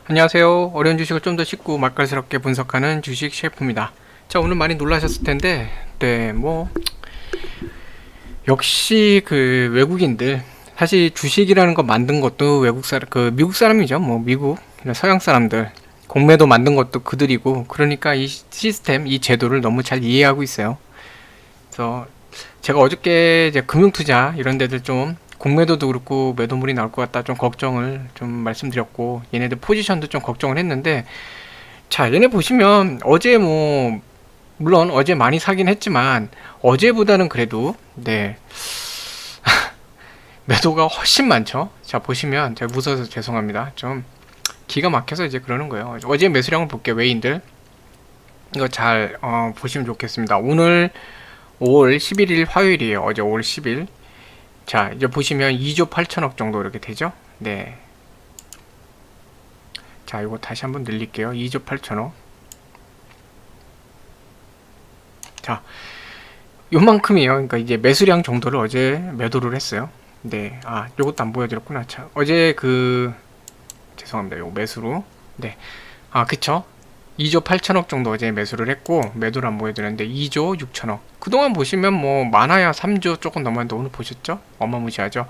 안녕하세요. 어려운 주식을 좀 더 쉽고 맛깔스럽게 분석하는 주식 셰프입니다. 자, 오늘 많이 놀라셨을 텐데, 역시 그 외국인들, 사실 주식이라는 거 만든 것도 미국 사람이죠. 미국, 서양 사람들, 공매도 만든 것도 그들이고, 그러니까 이 시스템, 이 제도를 너무 잘 이해하고 있어요. 그래서 제가 어저께 이제 금융투자 이런 데들 좀 공매도도 그렇고 매도물이 나올 것 같다 좀 걱정을 좀 말씀드렸고 얘네들 포지션도 좀 걱정을 했는데 자 얘네 보시면 어제 물론 어제 많이 사긴 했지만 어제보다는 그래도 매도가 훨씬 많죠. 자 보시면 제가 무서워서 죄송합니다. 좀 기가 막혀서 이제 그러는 거예요. 어제 매수량을 볼게요. 외인들 이거 잘 보시면 좋겠습니다. 오늘 5월 11일 화요일이에요. 어제 5월 10일. 자, 이제 보시면 2조 8천억 정도 이렇게 되죠? 네. 자, 이거 다시 한번 늘릴게요. 2조 8천억. 자, 요만큼이에요. 그러니까 이제 매수량 정도를 어제 매도를 했어요. 네. 아, 요것도 안 보여드렸구나. 자, 어제 죄송합니다. 요 매수로. 네. 아, 그쵸? 2조 8천억 정도 어제 매수를 했고 매도를 안 보여드렸는데 2조 6천억 그동안 보시면 많아야 3조 조금 넘었는데 오늘 보셨죠? 어마무시하죠?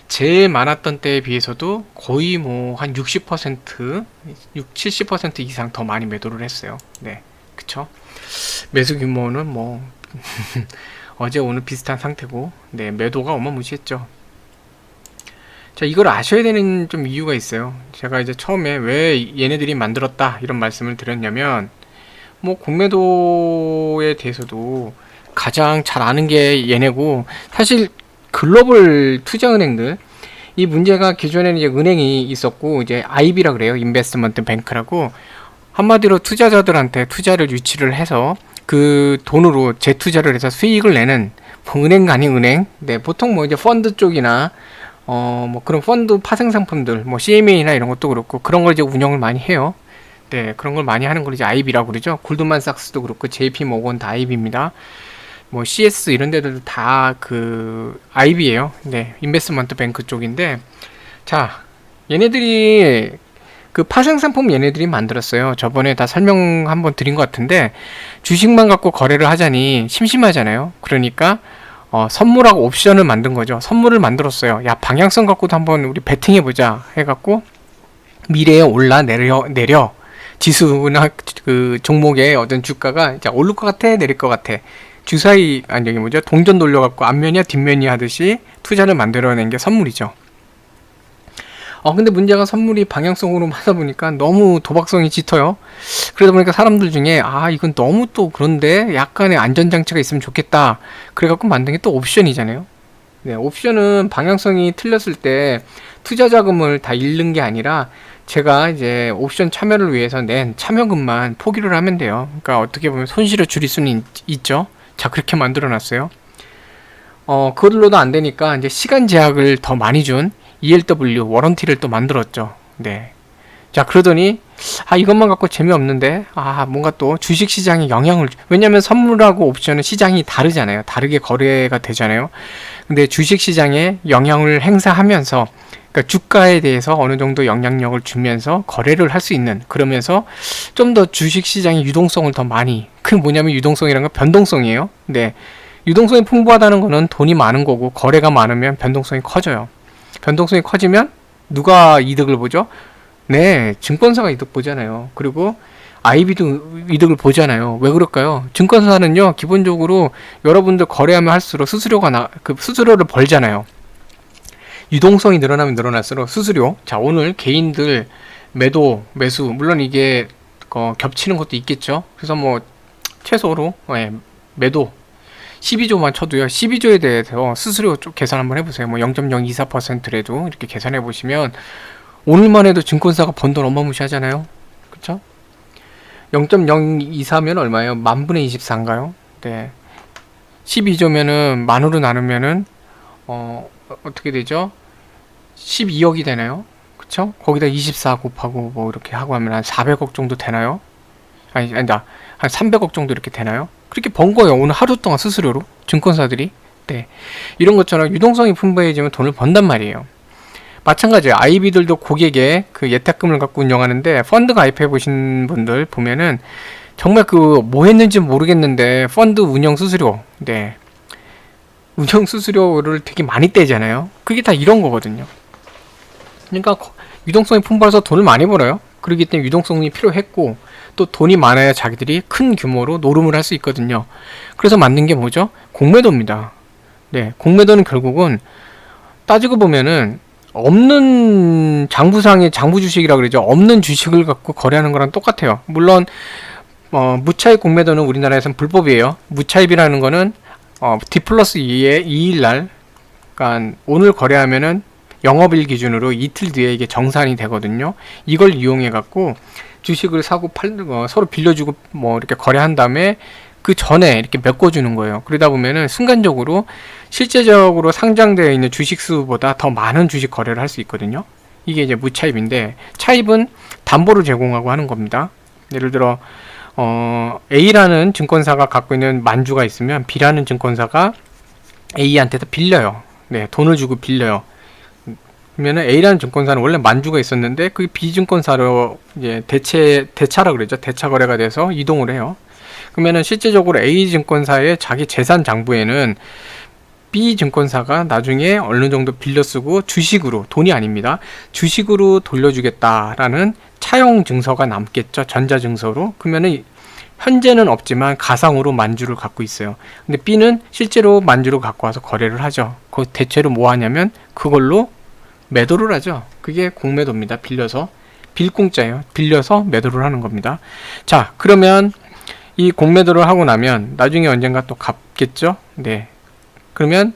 제일 많았던 때에 비해서도 거의 한 60% 70% 이상 더 많이 매도를 했어요. 네, 그쵸? 매수 규모는 어제 오늘 비슷한 상태고 네, 매도가 어마무시했죠. 자, 이걸 아셔야 되는 좀 이유가 있어요. 제가 이제 처음에 왜 얘네들이 만들었다 이런 말씀을 드렸냐면 공매도에 대해서도 가장 잘 아는 게 얘네고 사실 글로벌 투자은행들 이 문제가 기존에는 이제 은행이 있었고 이제 IB라 그래요. 인베스트먼트 뱅크라고 한마디로 투자자들한테 투자를 유치를 해서 그 돈으로 재투자를 해서 수익을 내는 은행 아닌 은행. 네, 보통 이제 펀드 쪽이나 그런 펀드 파생 상품들, CMA나 이런 것도 그렇고, 그런 걸 이제 운영을 많이 해요. 네, 그런 걸 많이 하는 걸 이제 IB라고 그러죠. 골드만삭스도 그렇고, JP 모건 다 IB입니다. CS 이런 데들도 다 IB예요. 네, 인베스트먼트 뱅크 쪽인데, 자, 얘네들이 파생 상품 얘네들이 만들었어요. 저번에 다 설명 한번 드린 것 같은데, 주식만 갖고 거래를 하자니 심심하잖아요. 그러니까, 선물하고 옵션을 만든 거죠. 선물을 만들었어요. 야, 방향성 갖고도 한번 우리 베팅해보자 해갖고 미래에 올라 내려 지수나 그 종목의 어떤 주가가 자, 오를 것 같아 내릴 것 같아 주사위 여기 동전 돌려갖고 앞면이야 뒷면이야 하듯이 투자를 만들어낸 게 선물이죠. 근데 문제가 선물이 방향성으로 하다 보니까 너무 도박성이 짙어요. 그러다 보니까 사람들 중에 이건 너무 또 그런데 약간의 안전장치가 있으면 좋겠다. 그래갖고 만든 게 또 옵션이잖아요. 네, 옵션은 방향성이 틀렸을 때 투자 자금을 다 잃는 게 아니라 제가 이제 옵션 참여를 위해서 낸 참여금만 포기를 하면 돼요. 그러니까 어떻게 보면 손실을 줄일 수는 있죠. 자, 그렇게 만들어 놨어요. 그걸로도 안 되니까 이제 시간 제약을 더 많이 준 ELW 워런티를 또 만들었죠. 네. 자, 그러더니 이것만 갖고 재미없는데 뭔가 또 주식시장에 영향을 왜냐면 선물하고 옵션은 시장이 다르잖아요. 다르게 거래가 되잖아요. 근데 주식시장에 영향을 행사하면서 그러니까 주가에 대해서 어느 정도 영향력을 주면서 거래를 할 수 있는 그러면서 좀 더 주식시장의 유동성을 더 많이 그게 뭐냐면 유동성이라는 건 변동성이에요. 근데 유동성이 풍부하다는 거는 돈이 많은 거고 거래가 많으면 변동성이 커져요. 변동성이 커지면 누가 이득을 보죠? 네, 증권사가 이득 보잖아요. 그리고 IB도 이득을 보잖아요. 왜 그럴까요? 증권사는요, 기본적으로 여러분들 거래하면 할수록 수수료를 벌잖아요. 유동성이 늘어나면 늘어날수록 수수료. 자, 오늘 개인들 매수, 물론 이게 겹치는 것도 있겠죠. 그래서 최소로 매도 12조만 쳐도요. 12조에 대해서 수수료 좀 계산 한번 해보세요. 0.024%라도 이렇게 계산해 보시면 오늘만 해도 증권사가 번 돈 어마무시하잖아요. 그쵸? 0.024면 얼마예요? 만분의 24인가요? 네. 12조면은 만으로 나누면은 어떻게 되죠? 12억이 되나요? 그쵸? 거기다 24 곱하고 이렇게 하고 하면 한 400억 정도 되나요? 아니다. 한 300억 정도 이렇게 되나요? 그렇게 번 거예요. 오늘 하루 동안 수수료로. 증권사들이. 네. 이런 것처럼 유동성이 풍부해지면 돈을 번단 말이에요. 마찬가지예요. IB들도 고객의 그 예탁금을 갖고 운영하는데 펀드 가입해 보신 분들 보면은 정말 그 뭐 했는지 모르겠는데 펀드 운영 수수료, 네, 운영 수수료를 되게 많이 떼잖아요. 그게 다 이런 거거든요. 그러니까 유동성이 풍부해서 돈을 많이 벌어요. 그렇기 때문에 유동성이 필요했고 또 돈이 많아야 자기들이 큰 규모로 노름을 할 수 있거든요. 그래서 만든 게 뭐죠? 공매도입니다. 네, 공매도는 결국은 따지고 보면은 없는 장부상의 장부 주식이라 그러죠. 없는 주식을 갖고 거래하는 거랑 똑같아요. 물론 무차입 공매도는 우리나라에서는 불법이에요. 무차입이라는 거는 D+2의 2일날, 그러니까 오늘 거래하면은 영업일 기준으로 이틀 뒤에 이게 정산이 되거든요. 이걸 이용해 갖고 주식을 사고 팔는 거 서로 빌려주고 뭐 이렇게 거래한 다음에 그 전에 이렇게 메꿔주는 거예요. 그러다 보면은 순간적으로 실제적으로 상장되어 있는 주식 수보다 더 많은 주식 거래를 할 수 있거든요. 이게 이제 무차입인데, 차입은 담보를 제공하고 하는 겁니다. 예를 들어 A라는 증권사가 갖고 있는 만주가 있으면 B라는 증권사가 A한테서 빌려요. 네, 돈을 주고 빌려요. 그러면은 A라는 증권사는 원래 만주가 있었는데 그 B 증권사로 이제 대차라 그러죠. 대차 거래가 돼서 이동을 해요. 그러면은 실제적으로 A 증권사의 자기 재산 장부에는 B 증권사가 나중에 어느 정도 빌려 쓰고 주식으로, 돈이 아닙니다, 주식으로 돌려주겠다라는 차용 증서가 남겠죠. 전자증서로. 그러면은 현재는 없지만 가상으로 만주를 갖고 있어요. 근데 B는 실제로 만주를 갖고 와서 거래를 하죠. 그 대체로 뭐 하냐면 그걸로 매도를 하죠. 그게 공매도입니다. 빌려서. 빌공짜예요. 빌려서 매도를 하는 겁니다. 자, 그러면 이 공매도를 하고 나면 나중에 언젠가 또 갚겠죠. 네. 그러면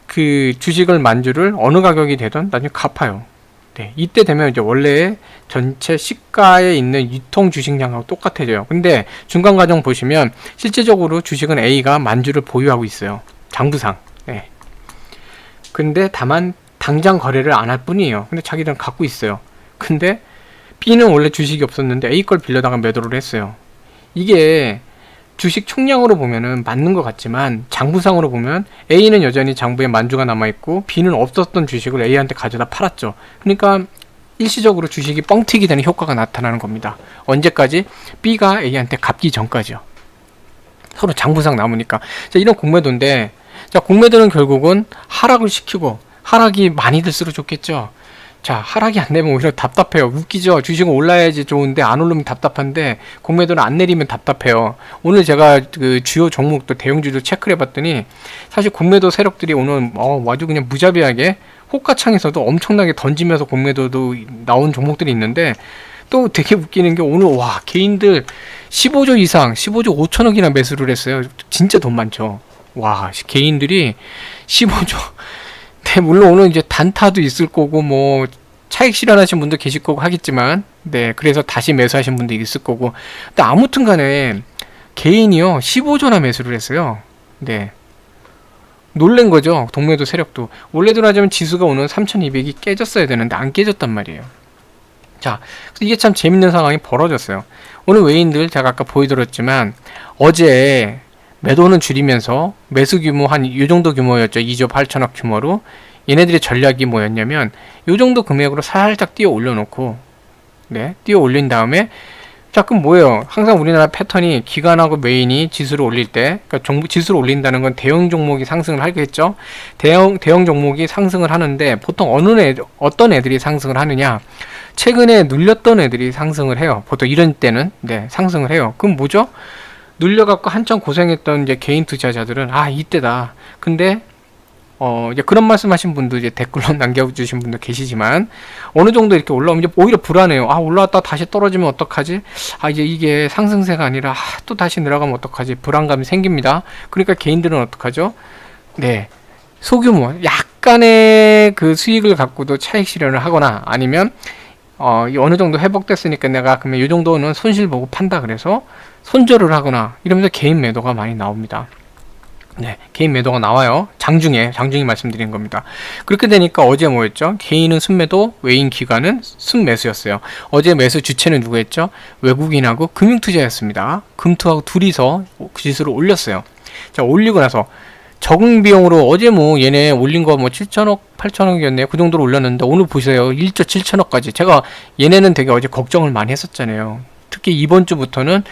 그 주식을 만주를 어느 가격이 되든 나중에 갚아요. 네. 이때 되면 이제 원래 전체 시가에 있는 유통 주식량하고 똑같아져요. 근데 중간 과정 보시면 실제적으로 주식은 A가 만주를 보유하고 있어요. 장부상. 네. 근데 다만 당장 거래를 안 할 뿐이에요. 근데 자기들은 갖고 있어요. 근데 B는 원래 주식이 없었는데 A 걸 빌려다가 매도를 했어요. 이게 주식 총량으로 보면은 맞는 것 같지만 장부상으로 보면 A는 여전히 장부에 만주가 남아있고 B는 없었던 주식을 A한테 가져다 팔았죠. 그러니까 일시적으로 주식이 뻥튀기 되는 효과가 나타나는 겁니다. 언제까지? B가 A한테 갚기 전까지요. 서로 장부상 남으니까. 자, 이런 공매도인데, 자, 공매도는 결국은 하락을 시키고, 하락이 많이 될수록 좋겠죠. 자, 하락이 안 되면 오히려 답답해요. 웃기죠. 주식은 올라야지 좋은데 안 오르면 답답한데 공매도는 안 내리면 답답해요. 오늘 제가 그 주요 종목도 대형주도 체크를 해봤더니 사실 공매도 세력들이 오늘 아주 그냥 무자비하게 호가창에서도 엄청나게 던지면서 공매도도 나온 종목들이 있는데, 또 되게 웃기는 게 오늘 와, 개인들 15조 이상 15조 5천억이나 매수를 했어요. 진짜 돈 많죠. 와, 개인들이 15조. 네, 물론 오늘 이제 단타도 있을 거고 뭐 차익 실현하신 분도 계실 거고 하겠지만, 네, 그래서 다시 매수하신 분도 있을 거고. 근데 아무튼 간에 개인이요 15조나 매수를 했어요. 네, 놀란 거죠. 동매도 세력도. 원래도 하자면 지수가 오늘 3200이 깨졌어야 되는데 안 깨졌단 말이에요. 자, 이게 참 재밌는 상황이 벌어졌어요. 오늘 외인들 제가 아까 보여드렸지만 어제 매도는 줄이면서 매수 규모 한 이 정도 규모였죠. 2조 8천억 규모로. 얘네들의 전략이 뭐였냐면 이 정도 금액으로 살짝 띄어 올려놓고, 네, 띄어 올린 다음에, 자, 그럼 뭐예요? 항상 우리나라 패턴이 기관하고 메인이 지수를 올릴 때, 그러니까 지수를 올린다는 건 대형 종목이 상승을 하겠죠. 대형 종목이 상승을 하는데 보통 어떤 애들이 상승을 하느냐? 최근에 눌렸던 애들이 상승을 해요. 보통 이런 때는, 네, 상승을 해요. 그럼 뭐죠? 눌려갖고 한참 고생했던 이제 개인 투자자들은 이때다. 근데 이제 그런 말씀하신 분도 이제 댓글로 남겨주신 분도 계시지만, 어느 정도 이렇게 올라오면 이제 오히려 불안해요. 올라왔다 다시 떨어지면 어떡하지? 이제 이게 상승세가 아니라 또 다시 내려가면 어떡하지? 불안감이 생깁니다. 그러니까 개인들은 어떡하죠? 네, 소규모 약간의 그 수익을 갖고도 차익 실현을 하거나, 아니면 어느 정도 회복됐으니까 내가 그러면 이 정도는 손실 보고 판다 그래서 손절을 하거나 이러면서 개인 매도가 많이 나옵니다. 네, 개인 매도가 나와요. 장중에 말씀드린 겁니다. 그렇게 되니까 어제 뭐였죠? 개인은 순매도, 외인 기관은 순매수였어요. 어제 매수 주체는 누구였죠? 외국인하고 금융투자였습니다. 금투하고 둘이서 지수를 올렸어요. 자, 올리고 나서 적응 비용으로 어제 뭐 얘네 올린 거 뭐 7천억, 8천억이었네요. 그 정도로 올렸는데 오늘 보세요. 1조 7천억까지. 제가 얘네는 되게 어제 걱정을 많이 했었잖아요. 특히 이번 주부터는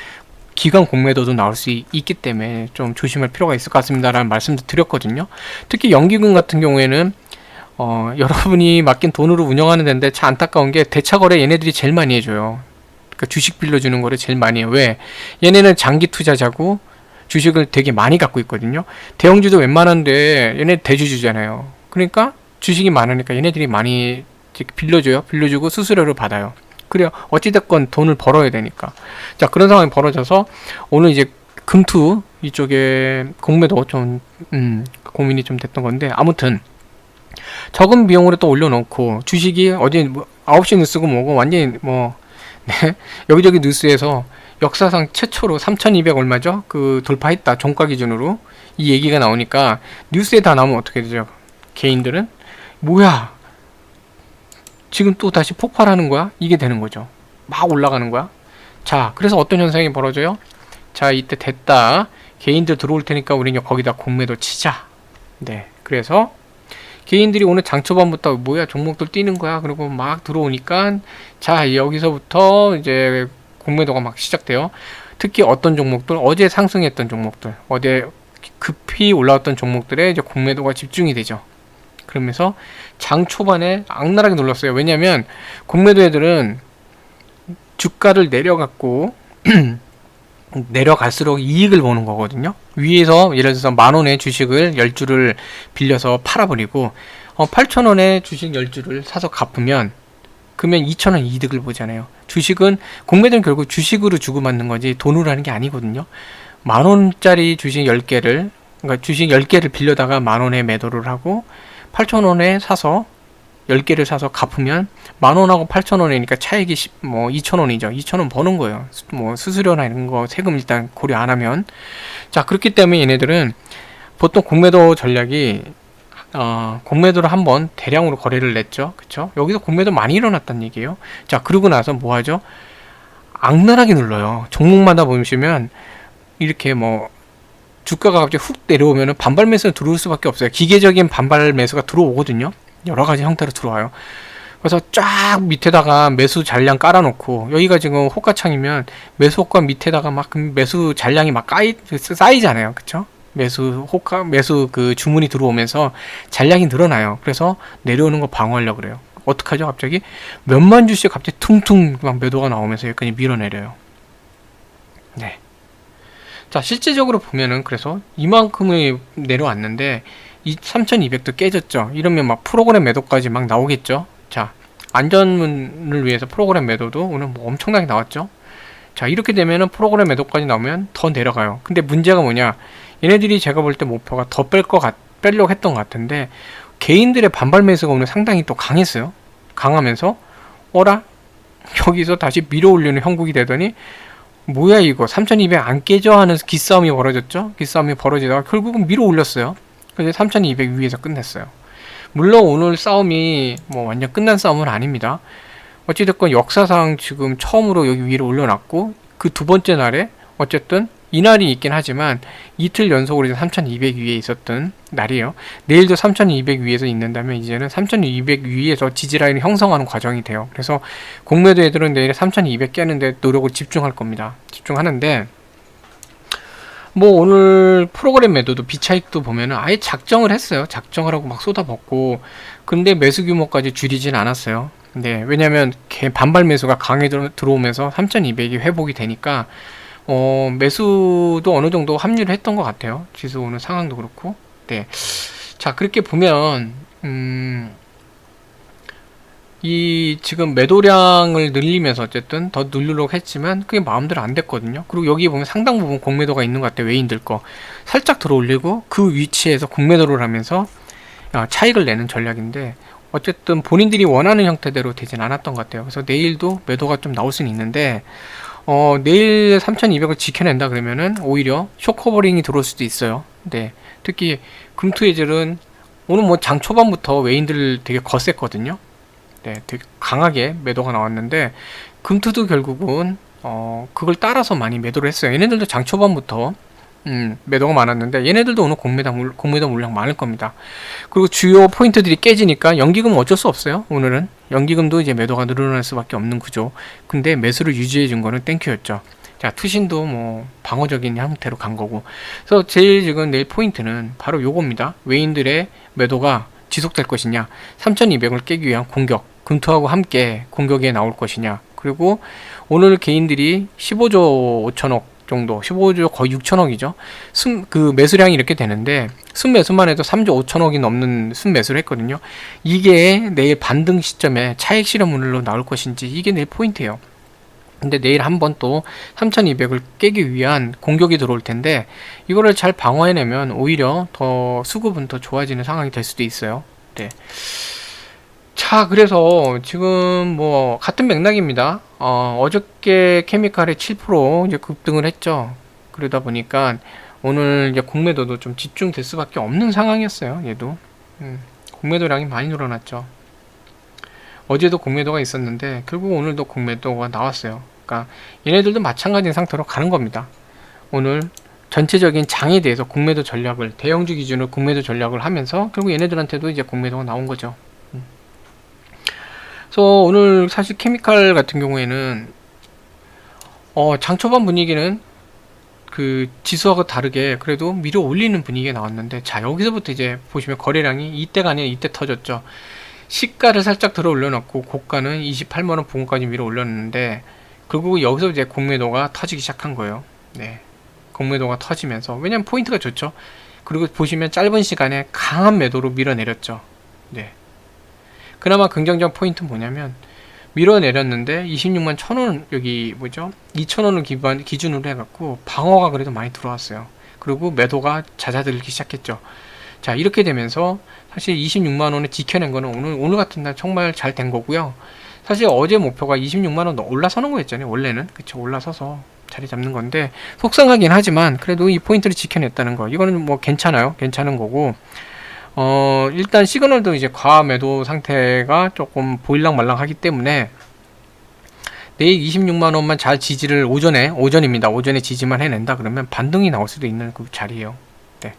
기관 공매도도 나올 수 있기 때문에 좀 조심할 필요가 있을 것 같습니다라는 말씀도 드렸거든요. 특히 연기금 같은 경우에는 여러분이 맡긴 돈으로 운영하는 데인데 참 안타까운 게 대차 거래 얘네들이 제일 많이 해줘요. 그러니까 주식 빌려주는 거를 제일 많이 해요. 왜? 얘네는 장기 투자자고 주식을 되게 많이 갖고 있거든요. 대형주도 웬만한데 얘네 대주주잖아요. 그러니까 주식이 많으니까 얘네들이 많이 빌려줘요. 빌려주고 수수료를 받아요. 그래요. 어찌됐건 돈을 벌어야 되니까. 자, 그런 상황이 벌어져서 오늘 이제 금투 이쪽에 공매도 좀 고민이 좀 됐던 건데, 아무튼 적은 비용으로 또 올려놓고 주식이 어제 뭐 9시 뉴스고 뭐고 완전히 뭐 네, 여기저기 뉴스에서 역사상 최초로 3,200 얼마죠? 그 돌파했다. 종가 기준으로 이 얘기가 나오니까 뉴스에 다 나오면 어떻게 되죠? 개인들은 뭐야? 지금 또 다시 폭발하는 거야? 이게 되는 거죠. 막 올라가는 거야. 자, 그래서 어떤 현상이 벌어져요? 자, 이때 됐다. 개인들 들어올 테니까 우리는 거기다 공매도 치자. 네, 그래서 개인들이 오늘 장 초반부터 뭐야 종목들 뛰는 거야. 그리고 막 들어오니까 자, 여기서부터 이제 공매도가 막 시작돼요. 특히 어떤 종목들, 어제 상승했던 종목들, 어제 급히 올라왔던 종목들에 이제 공매도가 집중이 되죠. 그러면서 장 초반에 악랄하게 눌렀어요. 왜냐면 공매도 애들은 주가를 내려갔고 내려갈수록 이익을 보는 거거든요. 위에서 예를 들어서 10,000원의 주식을 10주를 빌려서 팔아버리고 8,000원의 주식 10주를 사서 갚으면 그러면 2,000원 이득을 보잖아요. 주식은 공매도는 결국 주식으로 주고받는 거지 돈으로 하는 게 아니거든요. 10,000원짜리 주식 10개를 그러니까 주식 10개를 빌려다가 10,000원에 매도를 하고 8,000원에 사서 10개를 사서 갚으면 10,000원하고 8,000원이니까 차익이 2,000원이죠. 2,000원 버는 거예요. 뭐 수수료나 이런 거 세금 일단 고려 안 하면. 자, 그렇기 때문에 얘네들은 보통 공매도 전략이 공매도를 한번 대량으로 거래를 냈죠. 그쵸? 여기서 공매도 많이 일어났다는 얘기예요. 자, 그러고 나서 뭐 하죠? 악랄하게 눌러요. 종목마다 보시면 이렇게 뭐 주가가 갑자기 훅 내려오면 반발 매수가 들어올 수밖에 없어요. 기계적인 반발 매수가 들어오거든요. 여러 가지 형태로 들어와요. 그래서 쫙 밑에다가 매수 잔량 깔아놓고 여기가 지금 호가창이면 매수 호가 밑에다가 막 매수 잔량이 막 쌓이잖아요. 그쵸? 매수 그 주문이 들어오면서 잔량이 늘어나요. 그래서 내려오는 거 방어하려고 그래요. 어떡하죠? 갑자기 몇만 주씩 갑자기 퉁퉁 막 매도가 나오면서 여기까지 밀어내려요. 네. 자, 실제적으로 보면은 그래서 이만큼이 내려왔는데 이 3200도 깨졌죠. 이러면 막 프로그램 매도까지 막 나오겠죠. 자, 안전을 위해서 프로그램 매도도 오늘 뭐 엄청나게 나왔죠. 자, 이렇게 되면은 프로그램 매도까지 나오면 더 내려가요. 근데 문제가 뭐냐? 얘네들이 제가 볼 때 목표가 더 빼려고 했던 것 같은데 개인들의 반발 매수가 오늘 상당히 또 강했어요. 강하면서 어라? 여기서 다시 밀어 올리는 형국이 되더니 뭐야 이거 3200 안 깨져 하는 기싸움이 벌어졌죠. 기싸움이 벌어지다가 결국은 밀어 올렸어요. 그래서 3200 위에서 끝냈어요. 물론 오늘 싸움이 뭐 완전 끝난 싸움은 아닙니다. 어찌됐건 역사상 지금 처음으로 여기 위로 올려놨고 그 두 번째 날에 어쨌든 이날이 있긴 하지만 이틀 연속으로 이제 3200 위에 있었던 날이에요. 내일도 3200 위에서 있는다면 이제는 3200 위에서 지지라인을 형성하는 과정이 돼요. 그래서 공매도 애들은 내일 3200 깨는데 노력을 집중할 겁니다. 집중하는데 뭐 오늘 프로그램 매도도 비차익도 보면은 아예 작정을 했어요. 작정을 하고 막 쏟아붓고 근데 매수 규모까지 줄이진 않았어요. 네, 왜냐면 반발 매수가 강하게 들어오면서 3200이 회복이 되니까 매수도 어느 정도 합류를 했던 것 같아요. 지수 오늘 상황도 그렇고. 네. 자, 그렇게 보면, 이 지금 매도량을 늘리면서 어쨌든 더 누르려고 했지만 그게 마음대로 안 됐거든요. 그리고 여기 보면 상당 부분 공매도가 있는 것 같아요. 외인들 거. 살짝 들어 올리고 그 위치에서 공매도를 하면서 차익을 내는 전략인데 어쨌든 본인들이 원하는 형태대로 되진 않았던 것 같아요. 그래서 내일도 매도가 좀 나올 수는 있는데 내일 3200을 지켜낸다 그러면은 오히려 쇼커버링이 들어올 수도 있어요. 네. 특히 금투예절은 오늘 뭐 장 초반부터 외인들 되게 거셌거든요. 네. 되게 강하게 매도가 나왔는데 금투도 결국은 그걸 따라서 많이 매도를 했어요. 얘네들도 장 초반부터 매도가 많았는데 얘네들도 오늘 공매도 물량 많을 겁니다. 그리고 주요 포인트들이 깨지니까 연기금은 어쩔 수 없어요. 오늘은 연기금도 이제 매도가 늘어날 수밖에 없는 구조. 근데 매수를 유지해 준 거는 땡큐였죠. 자, 투신도 뭐 방어적인 형태로 간 거고. 그래서 제일 지금 내일 포인트는 바로 요겁니다. 외인들의 매도가 지속될 것이냐, 3200을 깨기 위한 공격, 금토하고 함께 공격에 나올 것이냐, 그리고 오늘 개인들이 15조 5천억 정도, 15조 거의 6천억이죠. 그 매수량이 이렇게 되는데 순매수만 해도 3조 5천억이 넘는 순매수를 했거든요. 이게 내일 반등 시점에 차익 실현물로 나올 것인지, 이게 내일 포인트예요. 근데 내일 한번 또 3200을 깨기 위한 공격이 들어올 텐데 이거를 잘 방어해내면 오히려 더 수급은 더 좋아지는 상황이 될 수도 있어요. 네. 자, 그래서 지금 뭐 같은 맥락입니다. 어저께 케미칼이 7% 이제 급등을 했죠. 그러다 보니까 오늘 이제 공매도도 좀 집중될 수밖에 없는 상황이었어요. 얘도 공매도량이 많이 늘어났죠. 어제도 공매도가 있었는데 결국 오늘도 공매도가 나왔어요. 그러니까 얘네들도 마찬가지인 상태로 가는 겁니다. 오늘 전체적인 장에 대해서 공매도 전략을, 대형주 기준으로 공매도 전략을 하면서 결국 얘네들한테도 이제 공매도가 나온 거죠. 그래서 오늘 사실 케미칼 같은 경우에는 장 초반 분위기는 그 지수하고 다르게 그래도 밀어 올리는 분위기가 나왔는데, 자, 여기서부터 이제 보시면 거래량이 이때가 아니라 이때 터졌죠. 시가를 살짝 들어 올려놓고 고가는 28만원 부근까지 밀어 올렸는데 결국 여기서 이제 공매도가 터지기 시작한 거예요. 네, 공매도가 터지면서, 왜냐면 포인트가 좋죠. 그리고 보시면 짧은 시간에 강한 매도로 밀어내렸죠. 네, 그나마 긍정적 포인트는 뭐냐면 밀어내렸는데 26만 1000원, 여기 뭐죠, 2000원을 기준으로 해갖고 방어가 그래도 많이 들어왔어요. 그리고 매도가 잦아들기 시작했죠. 자, 이렇게 되면서 사실 26만원을 지켜낸 거는 오늘 같은 날 정말 잘 된 거고요. 사실 어제 목표가 26만원 올라서는 거였잖아요. 원래는. 그쵸, 올라서서 자리 잡는 건데 속상하긴 하지만 그래도 이 포인트를 지켜냈다는 거, 이거는 뭐 괜찮아요. 괜찮은 거고, 일단 시그널도 이제 과매도 상태가 조금 보일랑말랑 하기 때문에 내일 26만원만 잘 지지를 오전입니다. 오전에 지지만 해낸다 그러면 반등이 나올 수도 있는 그 자리예요. 네,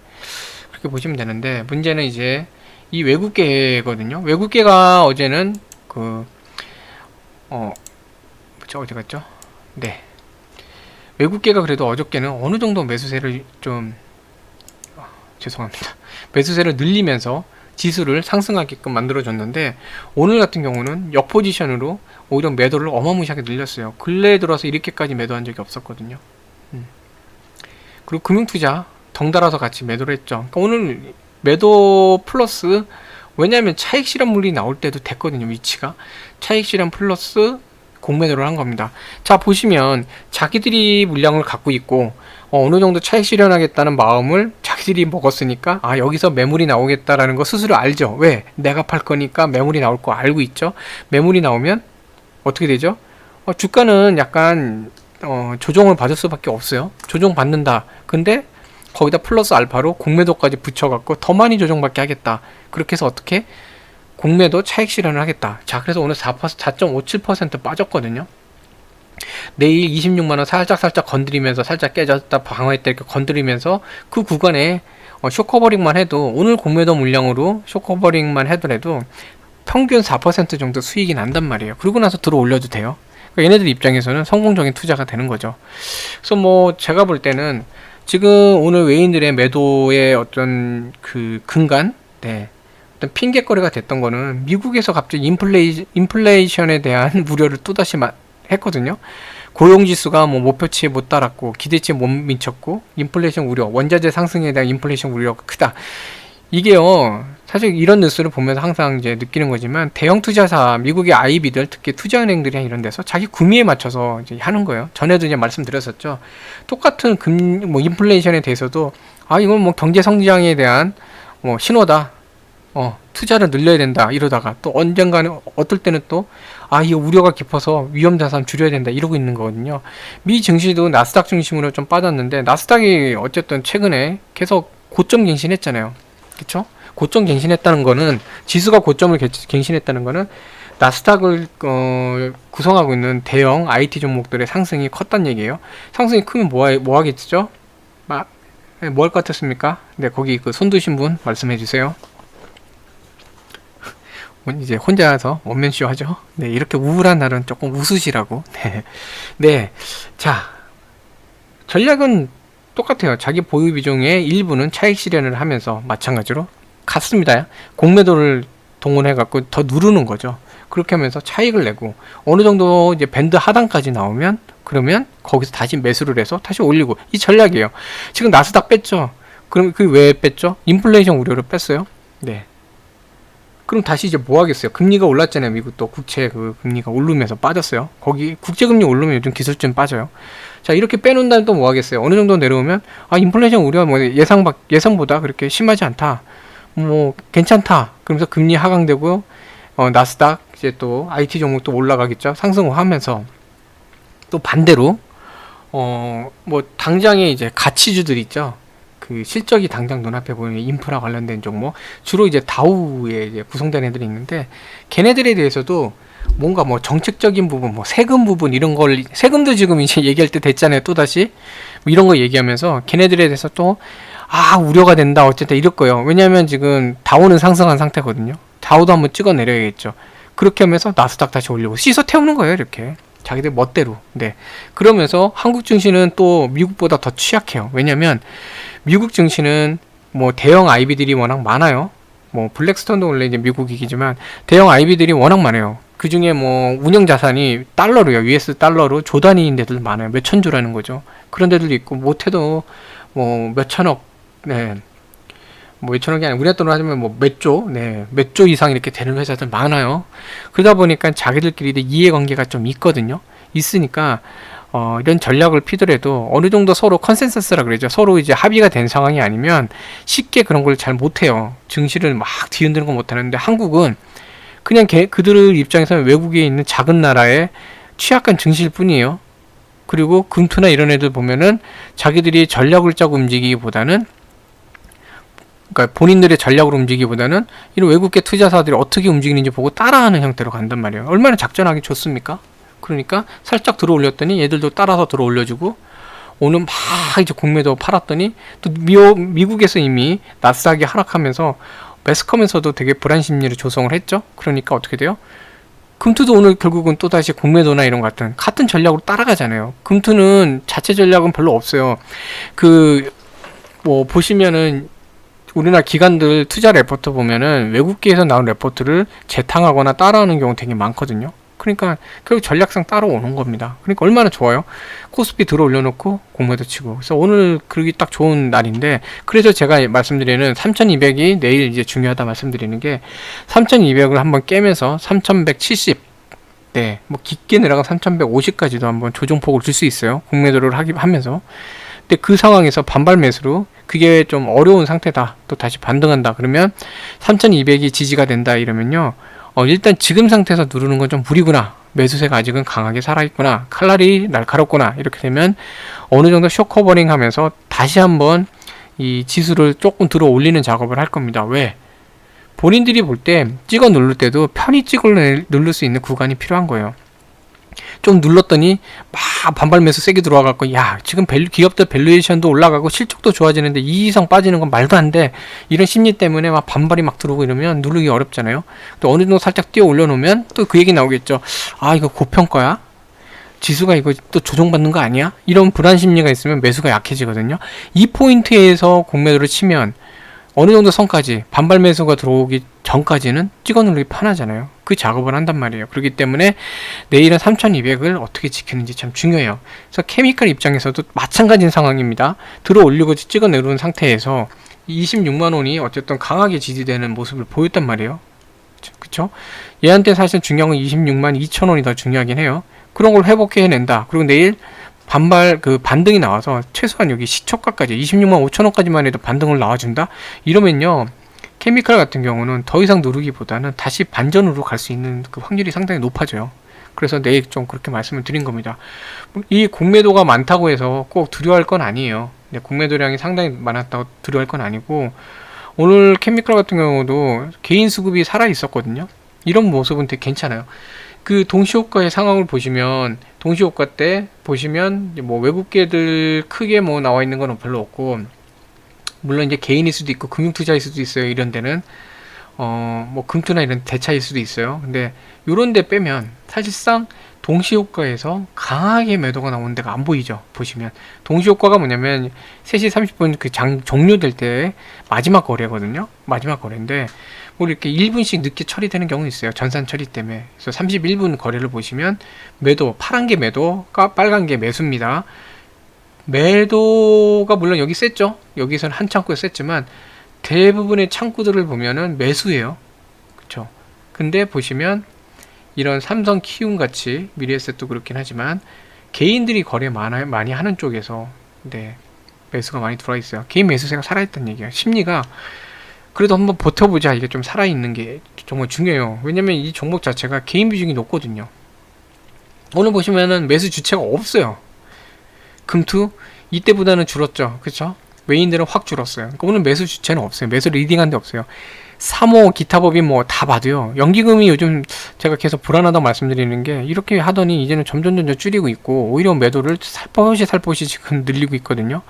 그렇게 보시면 되는데, 문제는 이제 이 외국계거든요. 외국계가 어제는 어디 갔죠? 네, 외국계가 그래도 어저께는 어느 정도 매수세를 좀 죄송합니다. 매수세를 늘리면서 지수를 상승하게끔 만들어줬는데, 오늘 같은 경우는 역포지션으로 오히려 매도를 어마무시하게 늘렸어요. 근래에 들어서 이렇게까지 매도한 적이 없었거든요. 그리고 금융투자 덩달아서 같이 매도를 했죠. 그러니까 오늘 매도 플러스, 왜냐하면 차익 실현물이 나올 때도 됐거든요. 위치가 차익 실현 플러스 공매도를 한 겁니다. 자, 보시면 자기들이 물량을 갖고 있고 어느 정도 차익 실현하겠다는 마음을 자기들이 먹었으니까, 아, 여기서 매물이 나오겠다라는 거 스스로 알죠. 왜? 내가 팔 거니까 매물이 나올 거 알고 있죠. 매물이 나오면 어떻게 되죠? 주가는 약간 조정을 받을 수밖에 없어요. 조정 받는다. 근데 거기다 플러스 알파로 공매도까지 붙여갖고 더 많이 조정받게 하겠다. 그렇게 해서 어떻게 공매도 차익 실현을 하겠다. 자, 그래서 오늘 4.57% 빠졌거든요. 내일 26만원 살짝 건드리면서, 살짝 깨졌다 방어했다 이렇게 건드리면서 그 구간에 쇼커버링만 해도, 오늘 공매도 물량으로 쇼커버링만 하더라도 평균 4% 정도 수익이 난단 말이에요. 그러고 나서 들어 올려도 돼요. 그러니까 얘네들 입장에서는 성공적인 투자가 되는 거죠. 그래서 뭐 제가 볼 때는 지금 오늘 외인들의 매도의 어떤 그 근간, 네, 어떤 핑계거리가 됐던 거는 미국에서 갑자기 인플레이션에 대한 우려를 또다시 했거든요. 고용지수가 뭐 목표치에 못 달았고 기대치에 못 미쳤고 인플레이션 우려, 원자재 상승에 대한 인플레이션 우려가 크다. 이게요, 사실 이런 뉴스를 보면서 항상 이제 느끼는 거지만 대형 투자사, 미국의 IB들, 특히 투자은행들이 이런 데서 자기 구미에 맞춰서 이제 하는 거예요. 전에도 이제 말씀드렸었죠. 똑같은 뭐 인플레이션에 대해서도, 아, 이건 뭐 경제 성장에 대한 뭐 신호다. 투자를 늘려야 된다. 이러다가 또 언젠가는, 어떨 때는 또, 아, 이 우려가 깊어서 위험 자산 줄여야 된다. 이러고 있는 거거든요. 미 증시도 나스닥 중심으로 좀 빠졌는데, 나스닥이 어쨌든 최근에 계속 고점 갱신했잖아요. 그쵸? 고점 갱신했다는 거는, 지수가 고점을 갱신했다는 거는 나스닥을 구성하고 있는 대형 IT 종목들의 상승이 컸단 얘기예요. 상승이 크면 뭐 하겠죠? 막 뭐 할 것 같았습니까? 네, 거기 그 손 드신 분 말씀해 주세요. 이제 혼자서 원맨쇼 하죠. 네, 이렇게 우울한 날은 조금 웃으시라고. 네. 네. 자, 전략은 똑같아요. 자기 보유 비중의 일부는 차익 실현을 하면서 마찬가지로 같습니다. 공매도를 동원해 갖고 더 누르는 거죠. 그렇게 하면서 차익을 내고 어느 정도 이제 밴드 하단까지 나오면 그러면 거기서 다시 매수를 해서 다시 올리고, 이 전략이에요. 지금 나스닥 뺐죠. 그럼 그 왜 뺐죠? 인플레이션 우려를 뺐어요. 네. 그럼 다시 이제 뭐 하겠어요? 금리가 올랐잖아요. 미국도 국채 그 금리가 오르면서 빠졌어요. 거기 국제금리 오르면 요즘 기술점 빠져요. 자, 이렇게 빼놓은 다음에 또 뭐 하겠어요? 어느 정도 내려오면 아, 인플레이션 우려가 뭐 예상보다 그렇게 심하지 않다. 뭐 괜찮다. 그러면서 금리 하강되고 나스닥 이제 또 IT 종목도 올라가겠죠. 상승하면서 또 반대로 뭐 당장에 이제 가치주들 있죠. 그 실적이 당장 눈앞에 보이는 인프라 관련된 종목, 주로 이제 다우에 이제 구성된 애들이 있는데, 걔네들에 대해서도 뭔가 뭐 정책적인 부분, 뭐 세금 부분 이런 걸, 세금도 지금 이제 얘기할 때 됐잖아요. 또 다시 뭐 이런 거 얘기하면서 걔네들에 대해서 또 우려가 된다 어쨌든 이럴 거예요. 왜냐하면 지금 다우는 상승한 상태거든요. 다우도 한번 찍어 내려야겠죠. 그렇게 하면서 나스닥 다시 올리고 씻어 태우는 거예요. 이렇게 자기들 멋대로. 네. 그러면서 한국 증시는 또 미국보다 더 취약해요. 왜냐면 미국 증시는 뭐 대형 IB들이 워낙 많아요. 뭐 블랙스톤도 원래 이제 미국이기지만 대형 IB들이 워낙 많아요. 그 중에 뭐 운영 자산이 달러로요. US 달러로 조 단위인 데들 많아요. 몇천 주라는 거죠. 그런 데들도 있고 못해도 뭐 몇천억, 네. 뭐 몇천억이 아니라 우리나라 돈으로 하자면 뭐 몇 조, 네, 몇 조 이상 이렇게 되는 회사들 많아요. 그러다 보니까 자기들끼리 이해관계가 좀 있거든요. 있으니까 이런 전략을 피더라도 어느 정도 서로 컨센서스라 그러죠. 서로 이제 합의가 된 상황이 아니면 쉽게 그런 걸 잘 못해요. 증시를 막 뒤흔드는 건 못하는데, 한국은 그냥 그들 입장에서는 외국에 있는 작은 나라의 취약한 증시일 뿐이에요. 그리고 금투나 이런 애들 보면은 자기들이 전략을 짜고 움직이기보다는, 그러니까 본인들의 전략으로 움직이기보다는 이런 외국계 투자사들이 어떻게 움직이는지 보고 따라하는 형태로 간단 말이에요. 얼마나 작전하기 좋습니까? 그러니까 살짝 들어 올렸더니 얘들도 따라서 들어 올려주고, 오늘 막 이제 공매도 팔았더니 또 미국에서 이미 나스닥이 하락하면서 매스컴에서도 되게 불안 심리를 조성을 했죠. 그러니까 어떻게 돼요? 금투도 오늘 결국은 또다시 공매도나 이런 같은 전략으로 따라가잖아요. 금투는 자체 전략은 별로 없어요. 뭐 보시면은 우리나라 기관들 투자 레포트 보면은 외국계에서 나온 레포트를 재탕하거나 따라하는 경우 되게 많거든요. 그러니까 결국 전략상 따라오는 겁니다. 그러니까 얼마나 좋아요. 코스피 들어 올려놓고 공매도 치고. 그래서 오늘 그러기 딱 좋은 날인데, 그래서 제가 말씀드리는 3200이 내일 이제 중요하다 말씀드리는 게, 3200을 한번 깨면서 3170, 네, 뭐 깊게 내려간 3150까지도 한번 조정폭을 줄 수 있어요. 공매도를 하면서. 근데 그 상황에서 반발 매수로 그게 좀 어려운 상태다, 또 다시 반등한다 그러면 3200이 지지가 된다 이러면요, 일단 지금 상태에서 누르는 건 좀 무리구나, 매수세가 아직은 강하게 살아있구나, 칼날이 날카롭구나, 이렇게 되면 어느 정도 쇼커버링 하면서 다시 한번 이 지수를 조금 들어 올리는 작업을 할 겁니다. 왜? 본인들이 볼 때 찍어 누를 때도 편히 찍어 누를 수 있는 구간이 필요한 거예요. 좀 눌렀더니 막 반발 매수 세게 들어와갖고, 야, 지금 기업들 밸류에이션도 올라가고 실적도 좋아지는데 2 이상 빠지는 건 말도 안 돼, 이런 심리 때문에 막 반발이 막 들어오고 이러면 누르기 어렵잖아요. 또 어느 정도 살짝 뛰어 올려놓으면 또 그 얘기 나오겠죠. 이거 고평가야? 지수가 이거 또 조정받는 거 아니야? 이런 불안 심리가 있으면 매수가 약해지거든요. 이 포인트에서 공매도를 치면 어느 정도 선까지 반발 매수가 들어오기 전까지는 찍어 누르기 편하잖아요. 그 작업을 한단 말이에요. 그렇기 때문에 내일은 3200을 어떻게 지키는지 참 중요해요. 그래서 케미칼 입장에서도 마찬가지인 상황입니다. 들어 올리고 찍어 내려온 상태에서 26만원이 어쨌든 강하게 지지되는 모습을 보였단 말이에요. 그쵸? 얘한테 사실 중요한 건 26만 2천원이 더 중요하긴 해요. 그런 걸 회복해낸다. 그리고 내일 반등이 나와서 최소한 여기 시초가까지 26만 5천원까지만 해도 반등을 나와준다? 이러면요, 케미칼 같은 경우는 더 이상 누르기보다는 다시 반전으로 갈 수 있는 그 확률이 상당히 높아져요. 그래서 내일 좀 그렇게 말씀을 드린 겁니다. 이 공매도가 많다고 해서 꼭 두려워할 건 아니에요. 공매도량이 상당히 많았다고 두려워할 건 아니고, 오늘 케미칼 같은 경우도 개인 수급이 살아 있었거든요. 이런 모습은 되게 괜찮아요. 그 동시호가의 상황을 보시면, 동시호가 때 보시면 뭐 외국계들 크게 뭐 나와 있는 건 별로 없고, 물론 이제 개인일 수도 있고 금융투자일 수도 있어요. 이런 데는 뭐 금투나 이런 대차일 수도 있어요. 근데 요런 데 빼면 사실상 동시효과에서 강하게 매도가 나오는 데가 안 보이죠. 보시면 동시효과가 뭐냐면 3시 30분 그 장 종료될 때 마지막 거래거든요. 마지막 거래인데 뭐 이렇게 1분씩 늦게 처리되는 경우 있어요. 전산 처리 때문에. 그래서 31분 거래를 보시면 매도, 파란 게 매도, 빨간 게 매수입니다. 매도가 물론 여기 셌죠. 여기서는 한 창구에 셌지만 대부분의 창구들을 보면은 매수예요. 그쵸? 근데 보시면 이런 삼성 키움 같이 미래에셋도 그렇긴 하지만 개인들이 거래 많이 하는 쪽에서 네, 매수가 많이 들어와 있어요. 개인 매수세가 살아있다는 얘기야. 심리가 그래도 한번 버텨보자. 이게 좀 살아있는 게 정말 중요해요. 왜냐면 이 종목 자체가 개인 비중이 높거든요. 오늘 보시면은 매수 주체가 없어요. 금투 이때보다는 줄었죠. 그쵸? 외인들은 확 줄었어요. 그러니까 오늘 매수 주체는 없어요. 매수 리딩한 데 없어요. 3호 기타 법인 뭐 다 봐도요. 연기금이 요즘 제가 계속 불안하다고 말씀드리는 게 이렇게 하더니 이제는 점점 줄이고 있고 오히려 매도를 살포시 지금 늘리고 있거든요.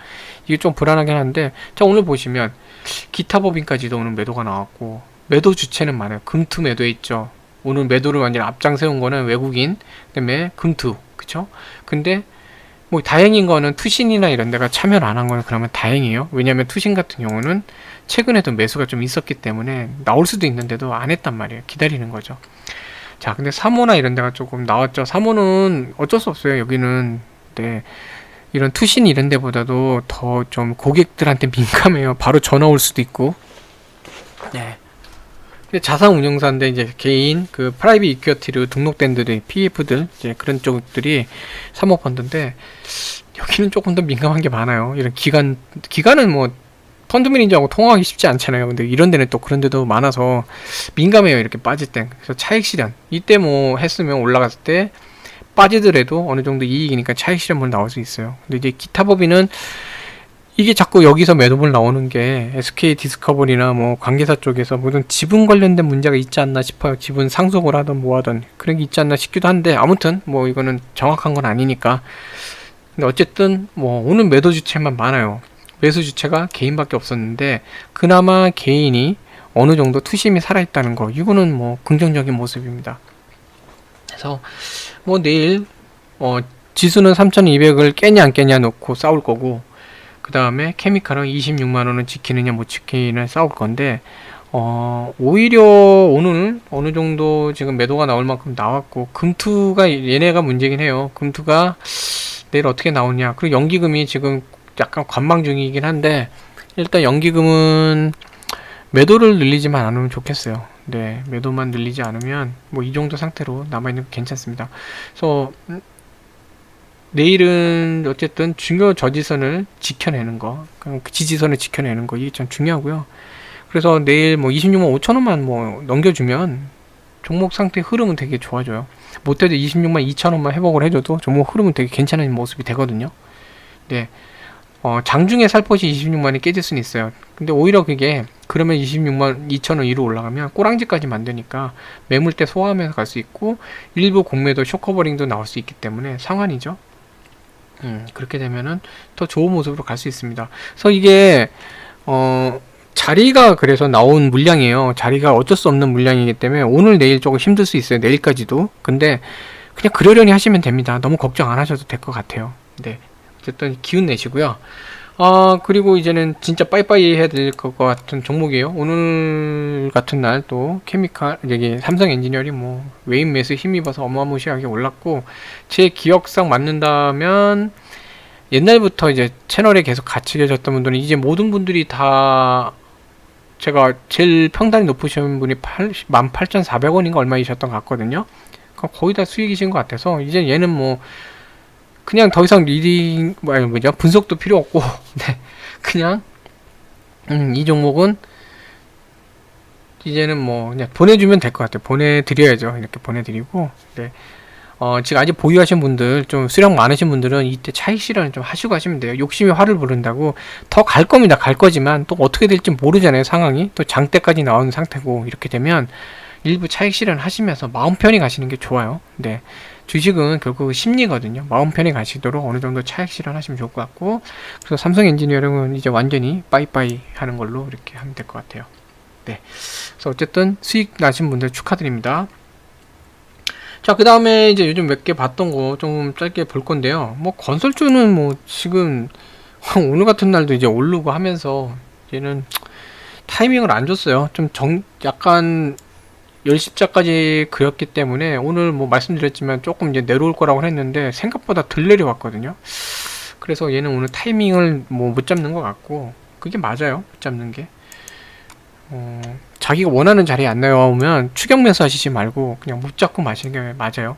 이게 좀 불안하긴 한데 자 오늘 보시면 기타 법인까지도 오늘 매도가 나왔고 매도 주체는 많아요. 금투 매도에 있죠. 오늘 매도를 완전 앞장 세운 거는 외국인 그다음에 금투 그쵸? 근데 뭐 다행인 거는 투신이나 이런 데가 참여를 안 한 거는 그러면 다행이에요. 왜냐면 투신 같은 경우는 최근에도 매수가 좀 있었기 때문에 나올 수도 있는데도 안 했단 말이에요. 기다리는 거죠. 자, 근데 3호나 이런 데가 조금 나왔죠. 3호는 어쩔 수 없어요. 여기는 네, 이런 투신 이런 데보다도 더 좀 고객들한테 민감해요. 바로 전화 올 수도 있고. 네. 자산 운용사인데 이제 개인 그 프라이빗 이퀴티로 등록된 들이 PF들 이제 그런 쪽들이 사모펀드인데 여기는 조금 더 민감한 게 많아요. 이런 기간은 뭐 펀드 매니저하고 통화하기 쉽지 않잖아요. 근데 이런 데는 또 그런 데도 많아서 민감해요. 이렇게 빠질 때. 그래서 차익 실현 이때 뭐 했으면 올라갔을 때 빠지더라도 어느 정도 이익이니까 차익 실현물 나올 수 있어요. 근데 이제 기타 법인은 이게 자꾸 여기서 매도물 나오는 게 SK 디스커버리나 뭐 관계사 쪽에서 무슨 지분 관련된 문제가 있지 않나 싶어요. 지분 상속을 하든 뭐 하든 그런 게 있지 않나 싶기도 한데 아무튼 뭐 이거는 정확한 건 아니니까. 근데 어쨌든 뭐 오늘 매도 주체만 많아요. 매수 주체가 개인밖에 없었는데 그나마 개인이 어느 정도 투심이 살아있다는 거 이거는 뭐 긍정적인 모습입니다. 그래서 뭐 내일 지수는 3200을 깨냐 안 깨냐 놓고 싸울 거고 그 다음에 케미칼은 26만원은 지키느냐 못 지키느냐 싸울 건데 오히려 오늘 어느 정도 지금 매도가 나올 만큼 나왔고 금투가 얘네가 문제긴 해요. 금투가 내일 어떻게 나오냐. 그리고 연기금이 지금 약간 관망 중이긴 한데 일단 연기금은 매도를 늘리지만 않으면 좋겠어요. 네, 매도만 늘리지 않으면 뭐 이 정도 상태로 남아있는 게 괜찮습니다. 그래서 내일은 어쨌든 중요 저지선을 지켜내는 거, 그 지지선을 지켜내는 거 이게 좀 중요하고요. 그래서 내일 뭐 26만 5천원만 뭐 넘겨주면 종목 상태 흐름은 되게 좋아져요. 못해도 26만 2천원만 회복을 해줘도 종목 흐름은 되게 괜찮은 모습이 되거든요. 네. 장중에 살포시 26만이 깨질 수는 있어요. 근데 오히려 그게 그러면 26만 2천원 위로 올라가면 꼬랑지까지 만드니까 매물대 소화하면서 갈 수 있고 일부 공매도 쇼커버링도 나올 수 있기 때문에 상환이죠. 그렇게 되면은 더 좋은 모습으로 갈 수 있습니다. 그래서 이게 자리가 그래서 나온 물량이에요. 자리가 어쩔 수 없는 물량이기 때문에 오늘 내일 조금 힘들 수 있어요. 내일까지도. 근데 그냥 그러려니 하시면 됩니다. 너무 걱정 안 하셔도 될 것 같아요. 네. 어쨌든 기운 내시고요. 그리고 이제는 진짜 빠이빠이 해야 될 것 같은 종목이에요. 오늘 같은 날 또 케미칼, 여기 삼성 엔지니어링 뭐 외인 매수 힘입어서 어마무시하게 올랐고, 제 기억상 맞는다면 옛날부터 이제 채널에 계속 같이 계셨던 분들은 이제 모든 분들이 다 제가 제일 평단이 높으신 분이 18,400원인가 얼마이셨던 것 같거든요. 거의 다 수익이신 것 같아서 이제 얘는 뭐 그냥 더 이상 리딩 뭐죠 분석도 필요 없고 네 그냥 이 종목은 이제는 뭐 그냥 보내주면 될 것 같아요. 보내드려야죠. 이렇게 보내드리고 네 지금 아직 보유하신 분들 좀 수량 많으신 분들은 이때 차익 실현을 좀 하시고 하시면 돼요. 욕심이 화를 부른다고 더 갈 겁니다. 갈 거지만 또 어떻게 될지 모르잖아요. 상황이 또 장대까지 나오는 상태고 이렇게 되면 일부 차익 실현 하시면서 마음 편히 가시는 게 좋아요. 네. 주식은 결국 심리거든요. 마음 편히 가시도록 어느 정도 차익 실현하시면 좋을 것 같고, 그래서 삼성 엔지니어링은 이제 완전히 빠이빠이 하는 걸로 이렇게 하면 될 것 같아요. 네. 그래서 어쨌든 수익 나신 분들 축하드립니다. 자, 그 다음에 이제 요즘 몇 개 봤던 거 좀 짧게 볼 건데요. 뭐 건설주는 뭐 지금 오늘 같은 날도 이제 오르고 하면서 얘는 타이밍을 안 줬어요. 좀 약간 열십자까지 그렸기 때문에 오늘 뭐 말씀드렸지만 조금 이제 내려올 거라고 했는데 생각보다 덜 내려왔거든요. 그래서 얘는 오늘 타이밍을 뭐 못 잡는 것 같고, 그게 맞아요. 못 잡는 게. 자기가 원하는 자리에 안 나오면 추격 매수 하시지 말고 그냥 못 잡고 마시는 게 맞아요.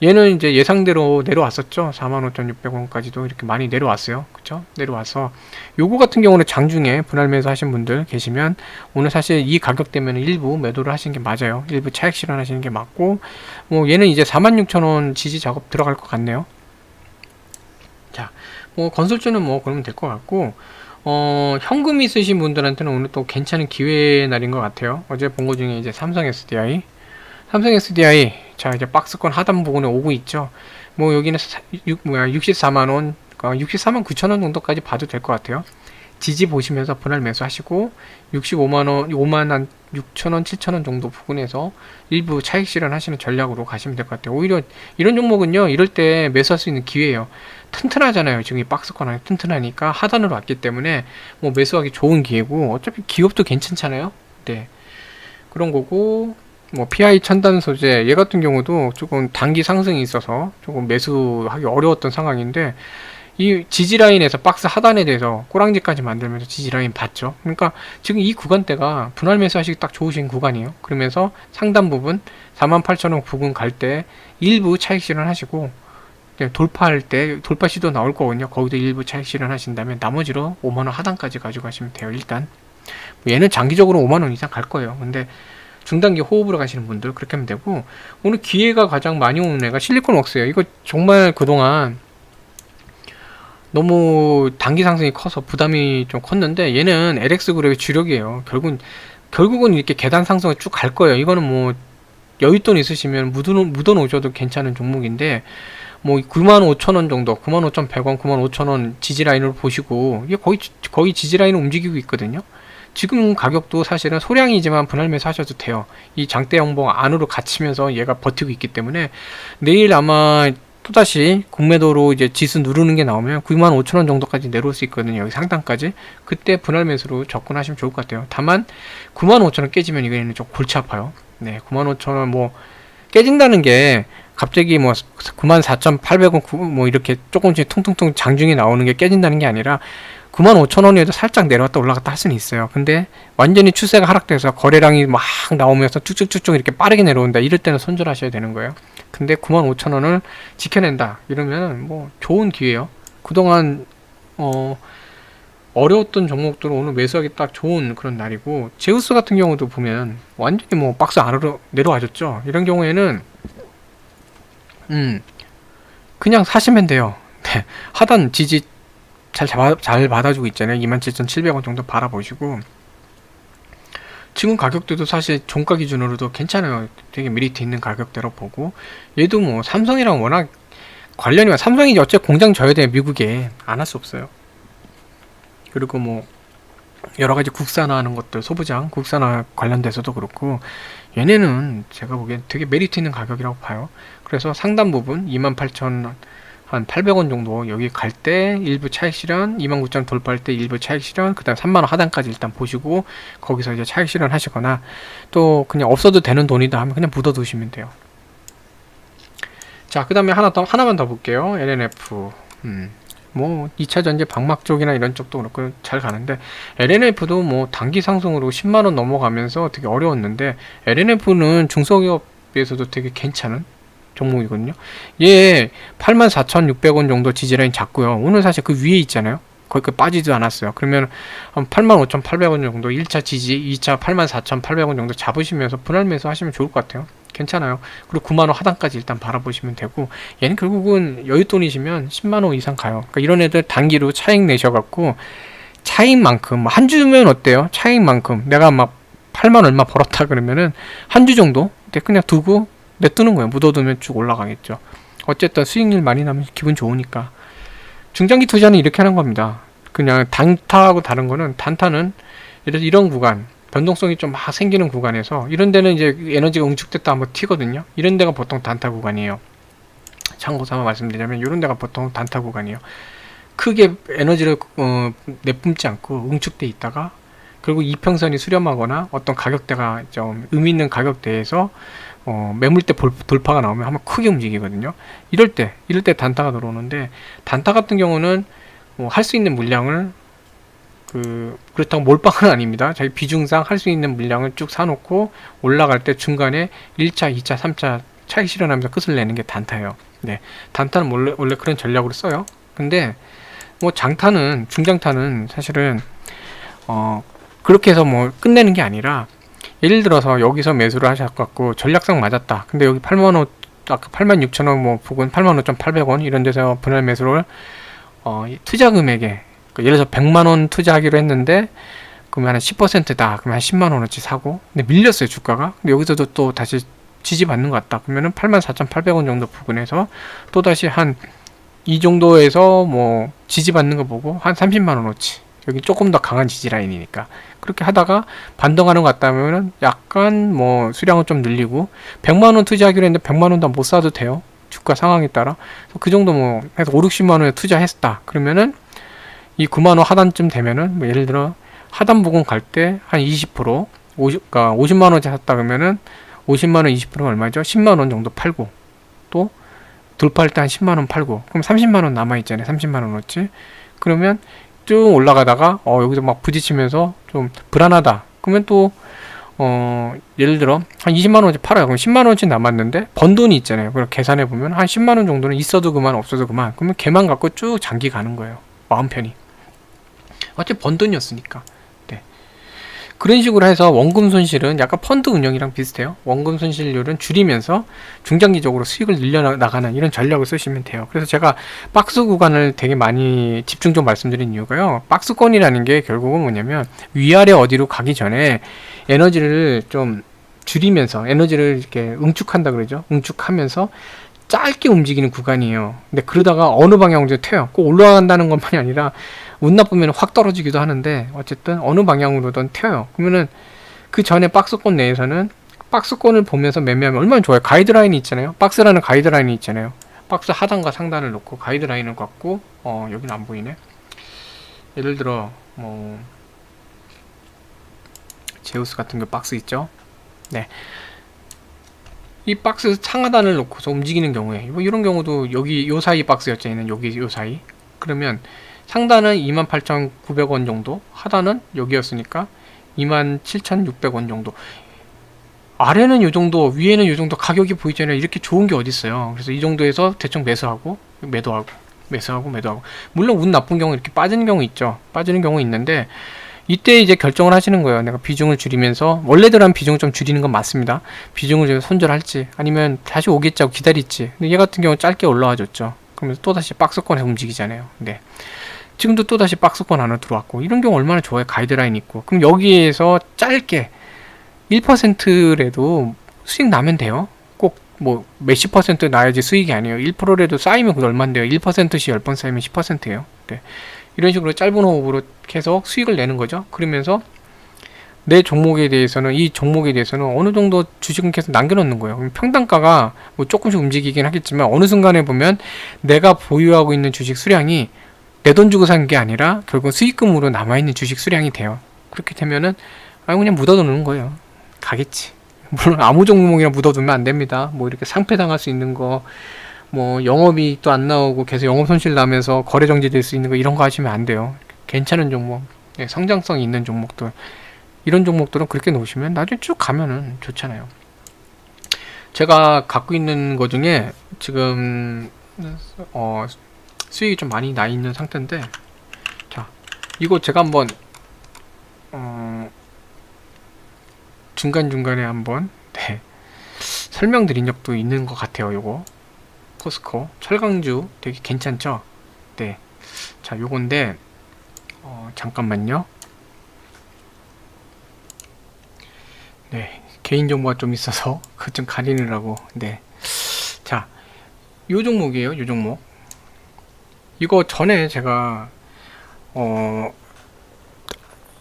얘는 이제 예상대로 내려왔었죠. 45,600원까지도 이렇게 많이 내려왔어요. 그쵸? 내려와서 요거 같은 경우는 장중에 분할 매수 하신 분들 계시면 오늘 사실 이 가격 되면 일부 매도를 하시는 게 맞아요. 일부 차익 실현하시는 게 맞고, 뭐 얘는 이제 46,000원 지지 작업 들어갈 것 같네요. 자, 뭐 건설주는 뭐 그러면 될 것 같고, 현금 있으신 분들한테는 오늘 또 괜찮은 기회의 날인 것 같아요. 어제 본 거 중에 이제 삼성 SDI, 자, 이제 박스권 하단 부분에 오고 있죠. 뭐 여기는 64만원, 64만 9천원 정도까지 봐도 될 것 같아요. 지지 보시면서 분할 매수하시고 65만원, 5만 한 6천원, 7천원 정도 부분에서 일부 차익 실현하시는 전략으로 가시면 될 것 같아요. 오히려 이런 종목은요, 이럴 때 매수할 수 있는 기회예요. 튼튼하잖아요. 지금 이 박스권 안에 튼튼하니까 하단으로 왔기 때문에 뭐 매수하기 좋은 기회고, 어차피 기업도 괜찮잖아요. 네, 그런 거고, 뭐 PI 첨단 소재 얘 같은 경우도 조금 단기 상승이 있어서 조금 매수하기 어려웠던 상황인데, 이 지지라인에서 박스 하단에 대해서 꼬랑지까지 만들면서 지지라인 봤죠. 그러니까 지금 이 구간대가 분할 매수하시기 딱 좋으신 구간이에요. 그러면서 상단 부분 48,000원 부근 갈 때 일부 차익 실현하시고, 돌파할 때 돌파 시도 나올 거거든요. 거기도 일부 차익 실현하신다면 나머지로 5만원 하단까지 가져가시면 돼요. 일단 얘는 장기적으로 5만원 이상 갈 거예요. 근데 중단기 호흡으로 가시는 분들 그렇게 하면 되고, 오늘 기회가 가장 많이 오는 애가 실리콘웍스예요. 이거 정말 그동안 너무 단기 상승이 커서 부담이 좀 컸는데, 얘는 LX 그룹의 주력이에요. 결국은 이렇게 계단 상승을 쭉 갈 거예요. 이거는 뭐 여윳돈 있으시면 묻어 놓으셔도 괜찮은 종목인데, 뭐 95,000원 정도, 95,100원, 95,000원 지지라인으로 보시고, 이게 거의 지지라인을 움직이고 있거든요. 지금 가격도 사실은 소량이지만 분할 매수 하셔도 돼요. 이 장대 양봉 안으로 갇히면서 얘가 버티고 있기 때문에 내일 아마 또다시 공매도로 이제 지수 누르는 게 나오면 95,000원 정도까지 내려올 수 있거든요. 여기 상단까지. 그때 분할 매수로 접근하시면 좋을 것 같아요. 다만 95,000원 깨지면 이거는 좀 골치 아파요. 네, 95,000원 뭐 깨진다는 게 갑자기 뭐 94,800원 뭐 이렇게 조금씩 퉁퉁퉁 장중에 나오는 게 깨진다는 게 아니라 95,000원에도 살짝 내려왔다 올라갔다 할 수는 있어요. 근데 완전히 추세가 하락돼서 거래량이 막 나오면서 쭉쭉쭉쭉 이렇게 빠르게 내려온다, 이럴 때는 손절하셔야 되는 거예요. 근데 95,000원을 지켜낸다 이러면 뭐 좋은 기회예요. 그동안 어려웠던 종목들은 오늘 매수하기 딱 좋은 그런 날이고, 제우스 같은 경우도 보면 완전히 뭐 박스 안으로 내려와줬죠. 이런 경우에는 그냥 사시면 돼요. 네, 하단 지지 잘 받아주고 있잖아요. 27,700원 정도 바라보시고, 지금 가격대도 사실 종가 기준으로도 괜찮아요. 되게 메리트 있는 가격대로 보고, 얘도 뭐 삼성이랑 워낙 관련이, 삼성이 어째 공장 져야 돼. 미국에 안 할 수 없어요. 그리고 뭐 여러가지 국산화하는 것들, 소부장 국산화 관련돼서도 그렇고, 얘네는 제가 보기엔 되게 메리트 있는 가격이라고 봐요. 그래서 상단 부분 28,800원 정도 여기 갈 때 일부 차익 실현, 29,000원 돌파할 때 일부 차익 실현, 그 다음 3만원 하단까지 일단 보시고 거기서 이제 차익 실현 하시거나, 또 그냥 없어도 되는 돈이다 하면 그냥 묻어 두시면 돼요. 자, 그 다음에 하나만 더 볼게요. LNF. 뭐 2차 전지 방막 쪽이나 이런 쪽도 그렇고 잘 가는데, LNF도 뭐 단기 상승으로 10만원 넘어가면서 되게 어려웠는데, LNF는 중소기업에서도 되게 괜찮은 종목이거든요. 얘 84,600원 정도 지지라인 잡고요. 오늘 사실 그 위에 있잖아요. 거기까지 빠지도 않았어요. 그러면 한 85,800원 정도 1차 지지, 2차 84,800원 정도 잡으시면서 분할 매수 하시면 좋을 것 같아요. 괜찮아요. 그리고 9만원 하단까지 일단 바라보시면 되고, 얘는 결국은 여윳돈이시면 10만원 이상 가요. 그러니까 이런 애들 단기로 차익 내셔갖고, 차익만큼 한 주면 어때요? 차익만큼 내가 막 8만 얼마 벌었다 그러면은 한 주 정도 그냥 두고 냅두는 거예요. 묻어두면 쭉 올라가겠죠. 어쨌든 수익률 많이 나면 기분 좋으니까. 중장기 투자는 이렇게 하는 겁니다. 그냥 단타하고 다른 거는, 단타는 예를 들어 이런 구간, 변동성이 좀 막 생기는 구간에서, 이런 데는 이제 에너지가 응축됐다 한번 튀거든요. 이런 데가 보통 단타 구간이에요. 참고 삼아 말씀드리자면 이런 데가 보통 단타 구간이에요. 크게 에너지를 내뿜지 않고 응축돼 있다가 그리고 이평선이 수렴하거나 어떤 가격대가 좀 의미 있는 가격대에서 매물대 돌파가 나오면 한번 크게 움직이거든요. 이럴 때 단타가 들어오는데, 단타 같은 경우는 할 수 있는 물량을 그렇다고 몰빵은 아닙니다. 자기 비중상 할 수 있는 물량을 쭉 사놓고 올라갈 때 중간에 1차, 2차, 3차 차익 실현하면서 끝을 내는 게 단타예요. 네, 단타는 원래 그런 전략으로 써요. 근데 뭐 장타는, 중장타는 사실은 그렇게 해서 뭐 끝내는 게 아니라, 예를 들어서 여기서 매수를 하셔갖고 전략상 맞았다. 근데 여기 8만5 아까 86,000원 뭐 부근 85,800원 이런 데서 분할 매수를 투자 금액에, 예를 들어서 100만원 투자하기로 했는데 그러면 한 10%다. 그러면 한 10만원어치 사고, 근데 밀렸어요 주가가. 근데 여기서도 또 다시 지지받는 것 같다. 그러면은 84,800원 정도 부근에서 또 다시 한 이 정도에서 뭐 지지받는 거 보고 한 30만원어치, 여기 조금 더 강한 지지 라인이니까 그렇게 하다가 반등하는 것 같다면은 약간 뭐 수량은 좀 늘리고, 100만원 투자하기로 했는데 100만원도 못 사도 돼요. 주가 상황에 따라. 그 정도 뭐 해서 5, 60만원에 투자했다. 그러면은 이 9만원 하단쯤 되면은 뭐 예를 들어 하단 부근 갈 때 한 20%, 50만원짜리 샀다 그러면은 50만원 20%면 얼마죠? 10만원 정도 팔고, 또 돌파할 때 한 10만원 팔고, 그럼 30만원 남아있잖아요. 30만원어치. 그러면 쭉 올라가다가 여기서 막 부딪히면서 좀 불안하다. 그러면 또 예를 들어 한 20만원어치 팔아요. 그럼 10만원어치 남았는데 번 돈이 있잖아요. 그럼 계산해보면 한 10만원 정도는 있어도 그만 없어도 그만. 그러면 걔만 갖고 쭉 장기 가는 거예요. 마음 편히. 어차피 번 돈이었으니까. 네. 그런 식으로 해서 원금 손실은 약간 펀드 운영이랑 비슷해요. 원금 손실률은 줄이면서 중장기적으로 수익을 늘려나가는 이런 전략을 쓰시면 돼요. 그래서 제가 박스 구간을 되게 많이 집중 좀 말씀드린 이유가요. 박스권이라는 게 결국은 뭐냐면 위아래 어디로 가기 전에 에너지를 좀 줄이면서, 에너지를 이렇게 응축한다 그러죠. 응축하면서 짧게 움직이는 구간이에요. 근데 그러다가 어느 방향으로 튀어요. 꼭 올라간다는 것만이 아니라 운 나쁘면 확 떨어지기도 하는데, 어쨌든 어느 방향으로든 튀어요. 그러면은 그 전에 박스권 내에서는 박스권을 보면서 매매하면 얼마나 좋아요. 가이드라인이 있잖아요. 박스라는 가이드라인이 있잖아요. 박스 하단과 상단을 놓고 가이드라인을 갖고, 여기는 안 보이네. 예를 들어 뭐 제우스 같은 거 박스 있죠. 네. 이 박스 상하단을 놓고서 움직이는 경우에, 뭐 이런 경우도 여기 요 사이 박스였잖아요. 여기 요 사이. 그러면 상단은 28,900원 정도, 하단은 여기였으니까 27,600원 정도, 아래는 요 정도, 위에는 요 정도 가격이 보이잖아요. 이렇게 좋은 게 어디 있어요. 그래서 이 정도에서 대충 매수하고 매도하고 매수하고 매도하고, 물론 운 나쁜 경우 이렇게 빠지는 경우 있죠. 빠지는 경우 있는데, 이때 이제 결정을 하시는 거예요. 내가 비중을 줄이면서, 원래대로 한 비중을 좀 줄이는 건 맞습니다. 비중을 좀 손절할지, 아니면 다시 오겠지 하고 기다릴지. 근데 얘 같은 경우는 짧게 올라와 줬죠. 그러면서 또다시 박스권에서 움직이잖아요. 네. 지금도 또다시 박스권 안으로 들어왔고, 이런 경우 얼마나 좋아요. 가이드라인 있고. 그럼 여기에서 짧게 1%라도 수익 나면 돼요. 꼭 뭐 몇십 퍼센트 나야지 수익이 아니에요. 1%라도 쌓이면 그게 얼만데요. 1%씩 10번 쌓이면 10%예요. 네. 이런 식으로 짧은 호흡으로 계속 수익을 내는 거죠. 그러면서 내 종목에 대해서는, 이 종목에 대해서는 어느 정도 주식은 계속 남겨놓는 거예요. 그럼 평단가가 뭐 조금씩 움직이긴 하겠지만, 어느 순간에 보면 내가 보유하고 있는 주식 수량이 내 돈 주고 산 게 아니라 결국 수익금으로 남아있는 주식 수량이 돼요. 그렇게 되면은 그냥 묻어두는 거예요. 가겠지. 물론 아무 종목이나 묻어두면 안 됩니다. 뭐 이렇게 상패 당할 수 있는 거, 뭐 영업이 또 안 나오고 계속 영업 손실 나면서 거래 정지될 수 있는 거, 이런 거 하시면 안 돼요. 괜찮은 종목, 성장성이 있는 종목들, 이런 종목들은 그렇게 놓으시면 나중에 쭉 가면은 좋잖아요. 제가 갖고 있는 거 중에 지금 수익이 좀 많이 나 있는 상태인데, 자, 이거 제가 한번 중간중간에 한번 설명드린 적도 있는 것 같아요. 요거 포스코 철강주 되게 괜찮죠. 네, 자, 요건데 잠깐만요. 네, 개인정보가 좀 있어서 그거 좀 가리느라고. 네, 자, 요 종목이에요. 요 종목. 이거 전에 제가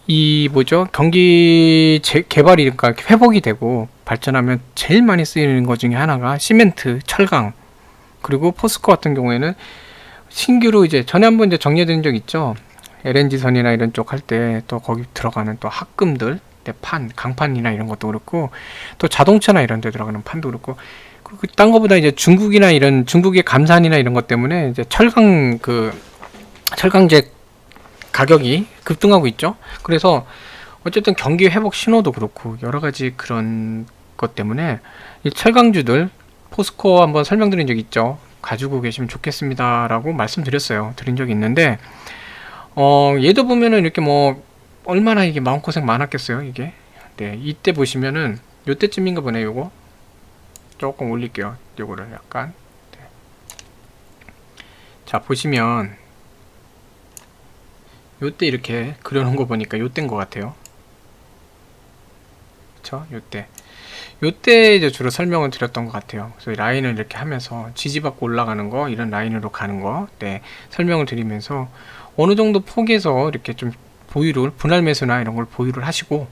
이 뭐죠? 경기 개발이 그러니까 회복이 되고 발전하면 제일 많이 쓰이는 것 중에 하나가 시멘트, 철강, 그리고 포스코 같은 경우에는 신규로 이제 전에 한번 이제 정리해드린 적 있죠. LNG선이나 이런 쪽 할 때 또 거기 들어가는 또 합금들, 강판이나 이런 것도 그렇고, 또 자동차나 이런 데 들어가는 판도 그렇고, 딴 거보다 이제 중국이나 이런 중국의 감산이나 이런 것 때문에 이제 철강제 가격이 급등하고 있죠. 그래서 어쨌든 경기 회복 신호도 그렇고 여러 가지 그런 것 때문에 이 철강주들 포스코 한번 설명드린 적 있죠. 가지고 계시면 좋겠습니다라고 말씀드렸어요. 드린 적이 있는데 얘도 보면은 이렇게 뭐 얼마나 이게 마음고생 많았겠어요. 이게 네, 이때 보시면은 요때쯤인가 보네. 요거 조금 올릴게요. 요거를 약간 네. 자 보시면 요때 이렇게 그려놓은 거 보니까 요때인 것 같아요. 그쵸? 요때 이제 주로 설명을 드렸던 것 같아요. 그래서 라인을 이렇게 하면서 지지받고 올라가는 거, 이런 라인으로 가는 거, 네, 설명을 드리면서 어느 정도 폭에서 이렇게 좀 분할 매수나 이런 걸 보유를 하시고,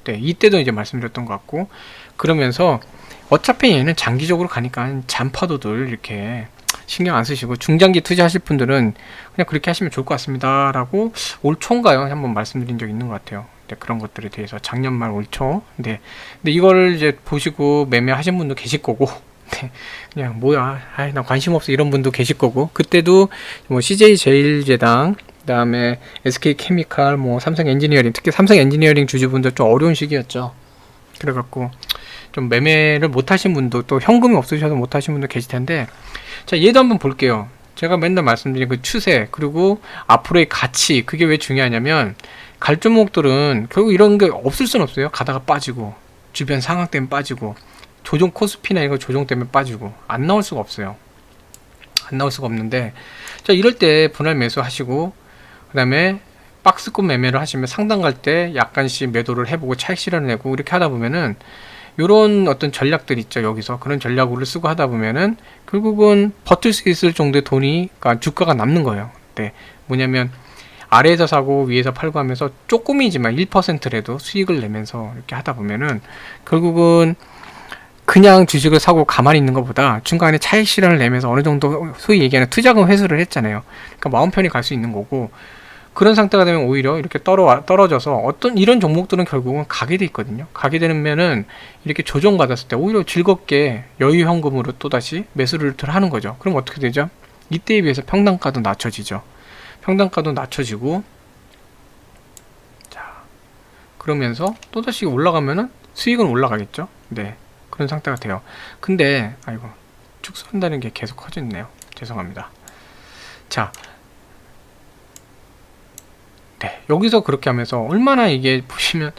네, 이때도 이제 말씀드렸던 것 같고, 그러면서 어차피 얘는 장기적으로 가니까 잔파도들 이렇게 신경 안 쓰시고 중장기 투자하실 분들은 그냥 그렇게 하시면 좋을 것 같습니다 라고 올 초인가요? 한번 말씀드린 적 있는 것 같아요. 네, 그런 것들에 대해서 작년 말 올 초. 네. 근데 이걸 이제 보시고 매매하신 분도 계실 거고, 네, 그냥 뭐야, 아이, 나 관심 없어 이런 분도 계실 거고, 그때도 뭐 CJ 제일제당, 그다음에 SK 케미칼, 뭐 삼성 엔지니어링, 특히 삼성 엔지니어링 주주분들 좀 어려운 시기였죠. 그래갖고 좀 매매를 못 하신 분도, 또 현금이 없으셔서 못 하신 분도 계실 텐데, 자, 얘도 한번 볼게요. 제가 맨날 말씀드린 그 추세, 그리고 앞으로의 가치, 그게 왜 중요하냐면, 갈 종목들은 결국 이런 게 없을 순 없어요. 가다가 빠지고, 주변 상황 때문에 빠지고, 조정 코스피나 이거 조정 때문에 빠지고, 안 나올 수가 없어요. 안 나올 수가 없는데, 자, 이럴 때 분할 매수 하시고, 그 다음에 박스권 매매를 하시면 상단 갈 때 약간씩 매도를 해보고 차익 실현내고 이렇게 하다 보면은, 요런 어떤 전략들 있죠. 여기서 그런 전략을 쓰고 하다 보면은 결국은 버틸 수 있을 정도의 돈이, 그러니까 주가가 남는 거예요. 네, 뭐냐면 아래에서 사고 위에서 팔고 하면서 조금이지만 1%라도 수익을 내면서 이렇게 하다 보면은 결국은 그냥 주식을 사고 가만히 있는 것보다 중간에 차익 실현을 내면서 어느 정도 소위 얘기하는 투자금 회수를 했잖아요. 그러니까 마음 편히 갈 수 있는 거고, 그런 상태가 되면 오히려 이렇게 떨어져서 어떤 이런 종목들은 결국은 가게 돼 있거든요. 가게 되면은 이렇게 조정받았을 때 오히려 즐겁게 여유 현금으로 또다시 매수를 하는 거죠. 그럼 어떻게 되죠? 이때에 비해서 평단가도 낮춰지죠. 평단가도 낮춰지고, 자, 그러면서 또다시 올라가면은 수익은 올라가겠죠. 네, 그런 상태가 돼요. 근데 아이고, 축소한다는 게 계속 커졌네요. 죄송합니다. 자, 네, 여기서 그렇게 하면서 얼마나 이게 보시면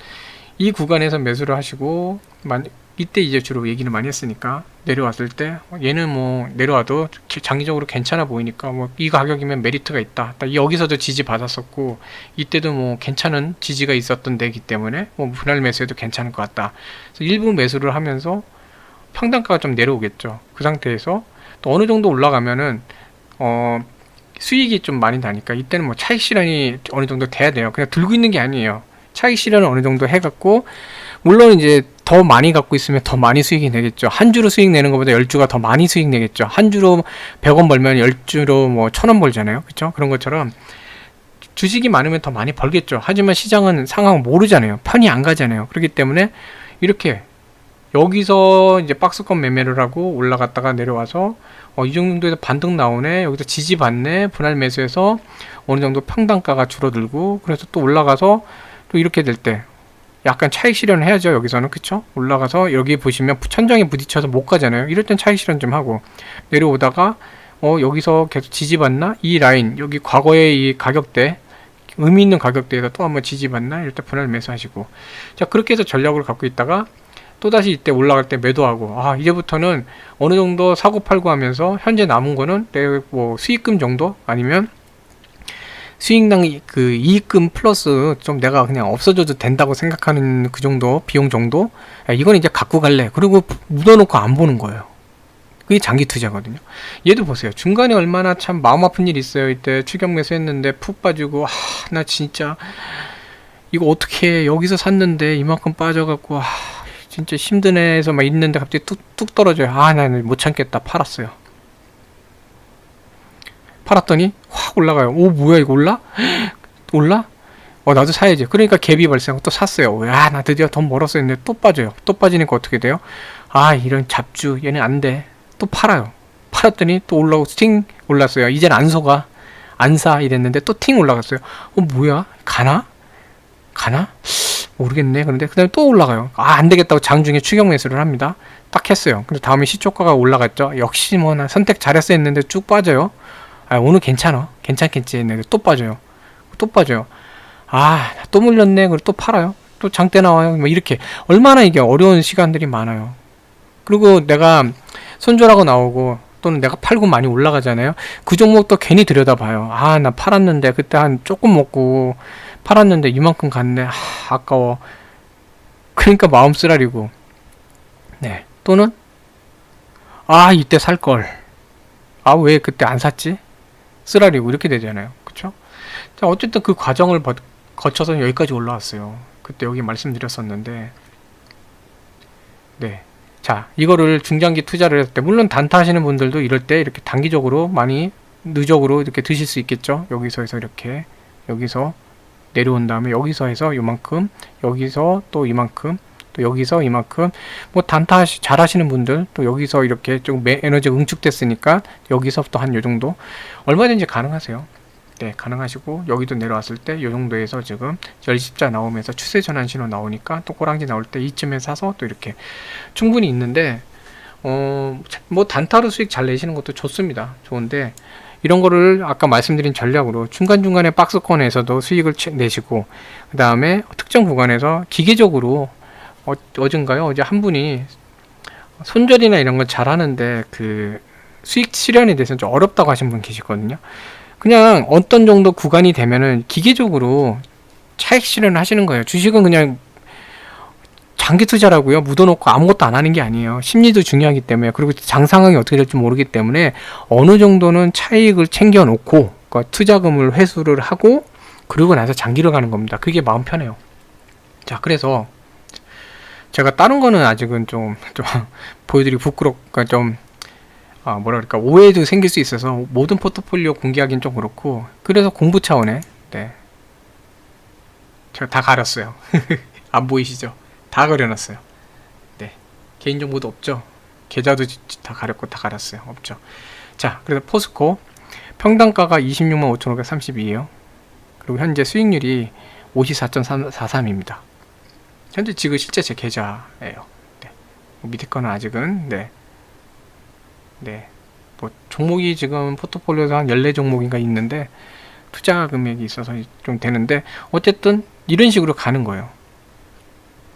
이 구간에서 매수를 하시고, 이때 이제 주로 얘기를 많이 했으니까 내려왔을 때 얘는 뭐 내려와도 장기적으로 괜찮아 보이니까 뭐 이 가격이면 메리트가 있다. 여기서도 지지 받았었고 이때도 뭐 괜찮은 지지가 있었던 데이기 때문에 뭐 분할 매수해도 괜찮을 것 같다. 그래서 일부 매수를 하면서 평단가가 좀 내려오겠죠. 그 상태에서 또 어느 정도 올라가면은 수익이 좀 많이 나니까 이때는 뭐 차익 실현이 어느 정도 돼야 돼요. 그냥 들고 있는 게 아니에요. 차익 실현을 어느 정도 해갖고, 물론 이제 더 많이 갖고 있으면 더 많이 수익이 내겠죠. 한 주로 수익 내는 것보다 10주가 더 많이 수익 내겠죠. 한 주로 100원 벌면 10주로 뭐 1000원 벌잖아요. 그쵸? 그런 것처럼 주식이 많으면 더 많이 벌겠죠. 하지만 시장은 상황을 모르잖아요. 편히 안 가잖아요. 그렇기 때문에 이렇게 여기서 이제 박스권 매매를 하고 올라갔다가 내려와서 이 정도에서 반등 나오네, 여기서 지지 받네, 분할 매수해서 어느 정도 평단가가 줄어들고, 그래서 또 올라가서 또 이렇게 될 때 약간 차익 실현을 해야죠. 여기서는. 그쵸? 올라가서 여기 보시면 천장에 부딪혀서 못 가잖아요. 이럴 땐 차익 실현 좀 하고, 내려오다가 여기서 계속 지지 받나, 이 라인 여기 과거의 이 가격대, 의미 있는 가격대에서 또 한번 지지 받나, 이럴 때 분할 매수하시고, 자, 그렇게 해서 전략을 갖고 있다가 또다시 이때 올라갈 때 매도하고, 이제부터는 어느 정도 사고 팔고 하면서 현재 남은 거는 내 뭐 수익금 정도, 아니면 수익당 그 이익금 플러스 좀 내가 그냥 없어져도 된다고 생각하는 그 정도 비용 정도, 이건 이제 갖고 갈래. 그리고 묻어놓고 안 보는 거예요. 그게 장기 투자거든요. 얘도 보세요. 중간에 얼마나 참 마음 아픈 일 있어요. 이때 추격 매수했는데 푹 빠지고, 나 진짜 이거 어떻게 여기서 샀는데 이만큼 빠져갖고, 진짜 힘든 애에서 막 있는데 갑자기 뚝 떨어져요. 나는 못 참겠다. 팔았어요. 팔았더니 확 올라가요. 오, 뭐야 이거 올라? 올라? 나도 사야지. 그러니까 갭이 발생하고 또 샀어요. 나 드디어 돈 벌었어 했는데 또 빠져요. 또 빠지니까 어떻게 돼요? 이런 잡주 얘는 안 돼. 또 팔아요. 팔았더니 또 올라오고 팅 올랐어요. 이젠 안 속아. 안 사 이랬는데 또 팅 올라갔어요. 뭐야? 가나? 모르겠네. 그런데 그 다음에 또 올라가요. 안 되겠다고 장중에 추격 매수를 합니다. 딱 했어요. 근데 다음에 시초가가 올라갔죠. 역시 뭐 나 선택 잘했어 했는데 쭉 빠져요. 오늘 괜찮겠지 했는데 또 빠져요. 또 물렸네. 그리고 또 팔아요. 또 장대 나와요. 뭐 이렇게 얼마나 이게 어려운 시간들이 많아요. 그리고 내가 손절하고 나오고 또는 내가 팔고 많이 올라가잖아요. 그 종목도 괜히 들여다봐요. 나 팔았는데 그때 한 조금 먹고 팔았는데 이만큼 갔네. 아까워. 그러니까 마음 쓰라리고. 네. 또는 이때 살걸. 왜 그때 안 샀지? 쓰라리고 이렇게 되잖아요. 그쵸? 자, 어쨌든 그 과정을 거쳐서 여기까지 올라왔어요. 그때 여기 말씀드렸었는데, 네. 자, 이거를 중장기 투자를 했을 때, 물론 단타 하시는 분들도 이럴 때 이렇게 단기적으로 많이 누적으로 이렇게 드실 수 있겠죠. 여기서 해서 이렇게, 여기서 내려온 다음에 여기서 해서 요만큼, 여기서 또 이만큼, 또 여기서 이만큼, 뭐 단타 잘 하시는 분들, 또 여기서 이렇게 좀 에너지가 응축됐으니까 여기서 또 한 요 정도 얼마든지 가능하세요. 네, 가능하시고 여기도 내려왔을 때 요 정도에서 지금 열십자 나오면서 추세 전환 신호 나오니까 또 꼬랑지 나올 때 이쯤에 사서 또 이렇게 충분히 있는데 뭐 단타로 수익 잘 내시는 것도 좋습니다. 좋은데 이런 거를 아까 말씀드린 전략으로 중간중간에 박스권에서도 수익을 내시고 그 다음에 특정 구간에서 기계적으로 어젠가요? 어제 한 분이 손절이나 이런 거 잘 하는데 그 수익 실현에 대해서는 좀 어렵다고 하신 분 계시거든요. 그냥 어떤 정도 구간이 되면은 기계적으로 차익 실현을 하시는 거예요. 주식은 그냥 장기 투자라고요. 묻어놓고 아무것도 안 하는 게 아니에요. 심리도 중요하기 때문에, 그리고 장 상황이 어떻게 될지 모르기 때문에 어느 정도는 차익을 챙겨 놓고 그러니까 투자금을 회수를 하고 그러고 나서 장기로 가는 겁니다. 그게 마음 편해요. 자, 그래서 제가 다른 거는 아직은 좀 보여드리기 부끄럽고 좀 뭐랄까 오해도 생길 수 있어서 모든 포트폴리오 공개하기는 좀 그렇고, 그래서 공부 차원에 제가 다 가렸어요. 안 보이시죠? 다 가려놨어요. 네, 개인정보도 없죠. 계좌도 다 가렸고 다 가렸어요. 없죠. 자, 그래서 포스코 평단가가 265만 5,532이에요. 그리고 현재 수익률이 54.43입니다. 현재 지금 실제 제 계좌예요. 네. 밑에 거는 아직은 뭐 종목이 지금 포트폴리오에서 한 14종목인가 있는데 투자 금액이 있어서 좀 되는데 어쨌든 이런 식으로 가는 거예요.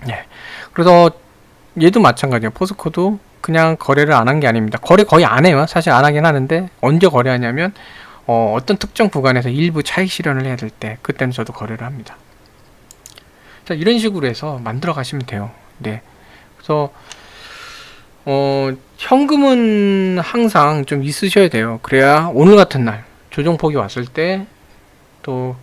네. 그래서 얘도 마찬가지예요. 포스코도 그냥 거래를 안 한 게 아닙니다. 거래 거의 안 해요. 사실 안 하긴 하는데 언제 거래하냐면 어떤 특정 구간에서 일부 차익 실현을 해야 될 때 그때는 저도 거래를 합니다. 자, 이런 식으로 해서 만들어 가시면 돼요. 네. 그래서 현금은 항상 좀 있으셔야 돼요. 그래야 오늘 같은 날 조정폭이 왔을 때 또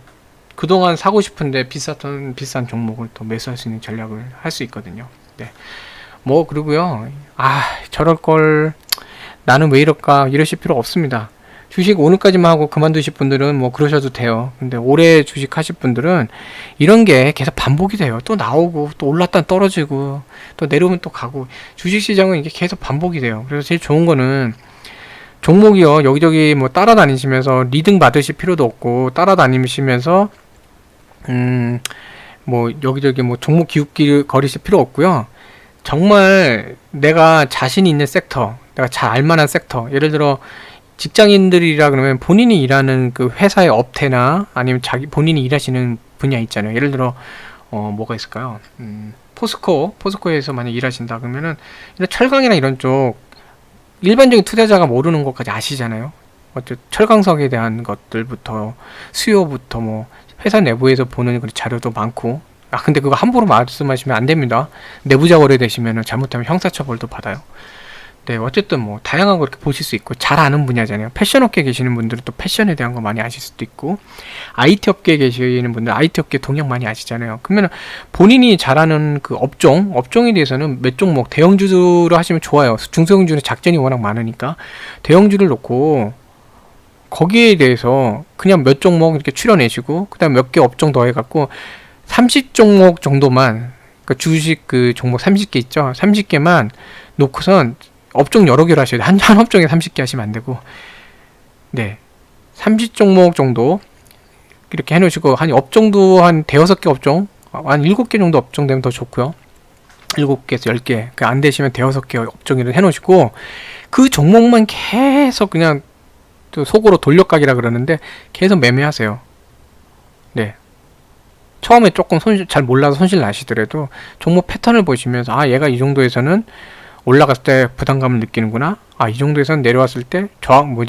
그동안 사고 싶은데 비싼 종목을 또 매수할 수 있는 전략을 할 수 있거든요. 네. 뭐 그리고요. 저럴 걸 나는 왜 이럴까 이러실 필요 없습니다. 주식 오늘까지만 하고 그만두실 분들은 뭐 그러셔도 돼요. 근데 오래 주식 하실 분들은 이런 게 계속 반복이 돼요. 또 나오고 또 올랐다 떨어지고 또 내려오면 또 가고, 주식 시장은 이게 계속 반복이 돼요. 그래서 제일 좋은 거는 종목이요 여기저기 뭐 따라다니시면서 리딩 받으실 필요도 없고, 따라다니시면서 뭐 여기저기 뭐 종목 기웃거리실 필요 없고요. 정말 내가 자신 있는 섹터, 내가 잘 알만한 섹터, 예를 들어 직장인들이라 그러면 본인이 일하는 그 회사의 업태나 아니면 본인이 일하시는 분야 있잖아요. 예를 들어 뭐가 있을까요? 포스코에서 만약 일하신다 그러면은 이런 철강이나 이런 쪽 일반적인 투자자가 모르는 것까지 아시잖아요. 철강석에 대한 것들부터 수요부터 뭐 회사 내부에서 보는 그런 자료도 많고. 근데 그거 함부로 말씀하시면 안 됩니다. 내부자 거래되시면 잘못하면 형사처벌도 받아요. 네, 어쨌든 뭐 다양하고 이렇게 보실 수 있고 잘 아는 분야잖아요. 패션 업계에 계시는 분들은 또 패션에 대한 거 많이 아실 수도 있고 IT 업계에 계시는 분들 IT 업계 동향 많이 아시잖아요. 그러면 본인이 잘하는 그 업종에 대해서는 몇 종목 대형주로 하시면 좋아요. 중소형주는 작전이 워낙 많으니까 대형주를 놓고 거기에 대해서 그냥 몇 종목 이렇게 추려내시고 그다음 몇 개 업종 더해갖고 30종목 정도만 그 주식 그 종목 30개 있죠. 30개만 놓고선 업종 여러 개로 하셔야 돼요. 한 업종에 30개 하시면 안 되고, 네. 30종목 정도, 이렇게 해놓으시고, 한 업종도 한 대여섯 개 업종, 한 7개 정도 업종 되면 더 좋고요. 7개에서 10개. 안 되시면 대여섯 개 업종을 해놓으시고, 그 종목만 계속 그냥, 또 속으로 돌려가기라 그러는데, 계속 매매하세요. 네. 처음에 조금 잘 몰라서 손실 나시더라도, 종목 패턴을 보시면서, 아, 얘가 이 정도에서는 올라갔을 때 부담감을 느끼는구나. 아, 이 정도에선 내려왔을 때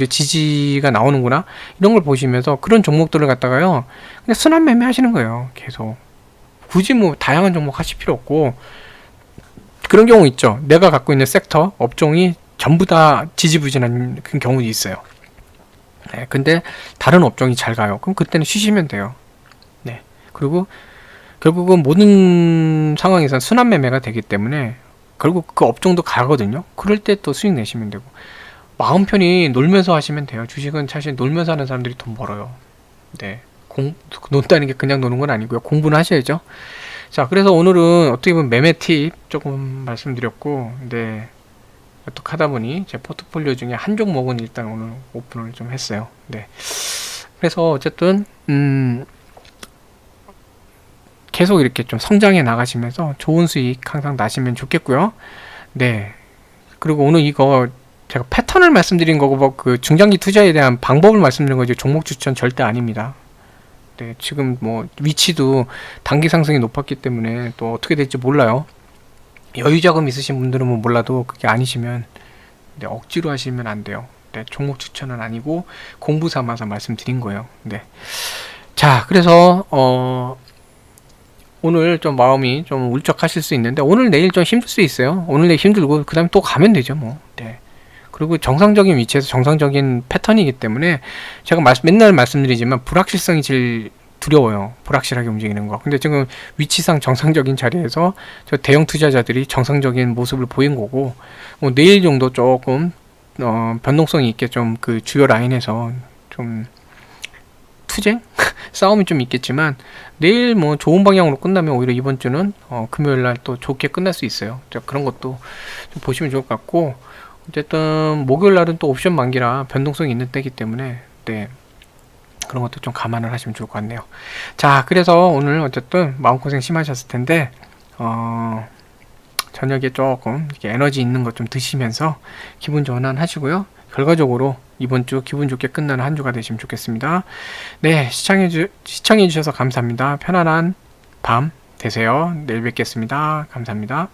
지지가 나오는구나. 이런 걸 보시면서 그런 종목들을 갖다가요. 그냥 순환 매매 하시는 거예요. 계속. 굳이 뭐 다양한 종목 하실 필요 없고 그런 경우 있죠. 내가 갖고 있는 섹터, 업종이 전부 다 지지부진한 그런 경우도 있어요. 네, 근데 다른 업종이 잘 가요. 그럼 그때는 쉬시면 돼요. 네. 그리고 결국은 모든 상황에서 순환 매매가 되기 때문에 결국 그 업종도 가거든요. 그럴 때 또 수익 내시면 되고 마음 편히 놀면서 하시면 돼요. 주식은 사실 놀면서 하는 사람들이 돈 벌어요. 네, 논다는 게 그냥 노는 건 아니고요. 공부는 하셔야죠. 자, 그래서 오늘은 어떻게 보면 매매 팁 조금 말씀드렸고, 네, 어떻게 하다 보니 제 포트폴리오 중에 한 종목은 일단 오늘 오픈을 좀 했어요. 네, 그래서 어쨌든 계속 이렇게 좀 성장해 나가시면서 좋은 수익 항상 나시면 좋겠고요. 네. 그리고 오늘 이거 제가 패턴을 말씀드린 거고 뭐 그 중장기 투자에 대한 방법을 말씀드린 거지 종목 추천 절대 아닙니다. 네. 지금 뭐 위치도 단기 상승이 높았기 때문에 또 어떻게 될지 몰라요. 여유 자금 있으신 분들은 뭐 몰라도 그게 아니시면 네, 억지로 하시면 안 돼요. 네, 종목 추천은 아니고 공부 삼아서 말씀드린 거예요. 네. 자, 그래서 오늘 좀 마음이 좀 울적하실 수 있는데 오늘 내일 좀 힘들 수 있어요. 오늘 내일 힘들고 그 다음에 또 가면 되죠 뭐. 네. 그리고 정상적인 위치에서 정상적인 패턴이기 때문에 제가 맨날 말씀드리지만 불확실성이 제일 두려워요. 불확실하게 움직이는 거. 근데 지금 위치상 정상적인 자리에서 저 대형 투자자들이 정상적인 모습을 보인 거고 뭐 내일 정도 조금 변동성이 있게 좀 그 주요 라인에서 좀 투쟁? 싸움이 좀 있겠지만 내일 뭐 좋은 방향으로 끝나면 오히려 이번 주는 금요일날 또 좋게 끝날 수 있어요. 그런 것도 좀 보시면 좋을 것 같고 어쨌든 목요일날은 또 옵션 만기라 변동성이 있는 때이기 때문에 네, 그런 것도 좀 감안을 하시면 좋을 것 같네요. 자, 그래서 오늘 어쨌든 마음고생 심하셨을 텐데 저녁에 조금 이렇게 에너지 있는 것 좀 드시면서 기분 전환 하시고요. 결과적으로 이번 주 기분 좋게 끝나는 한 주가 되시면 좋겠습니다. 네, 시청해 주셔서 감사합니다. 편안한 밤 되세요. 내일 뵙겠습니다. 감사합니다.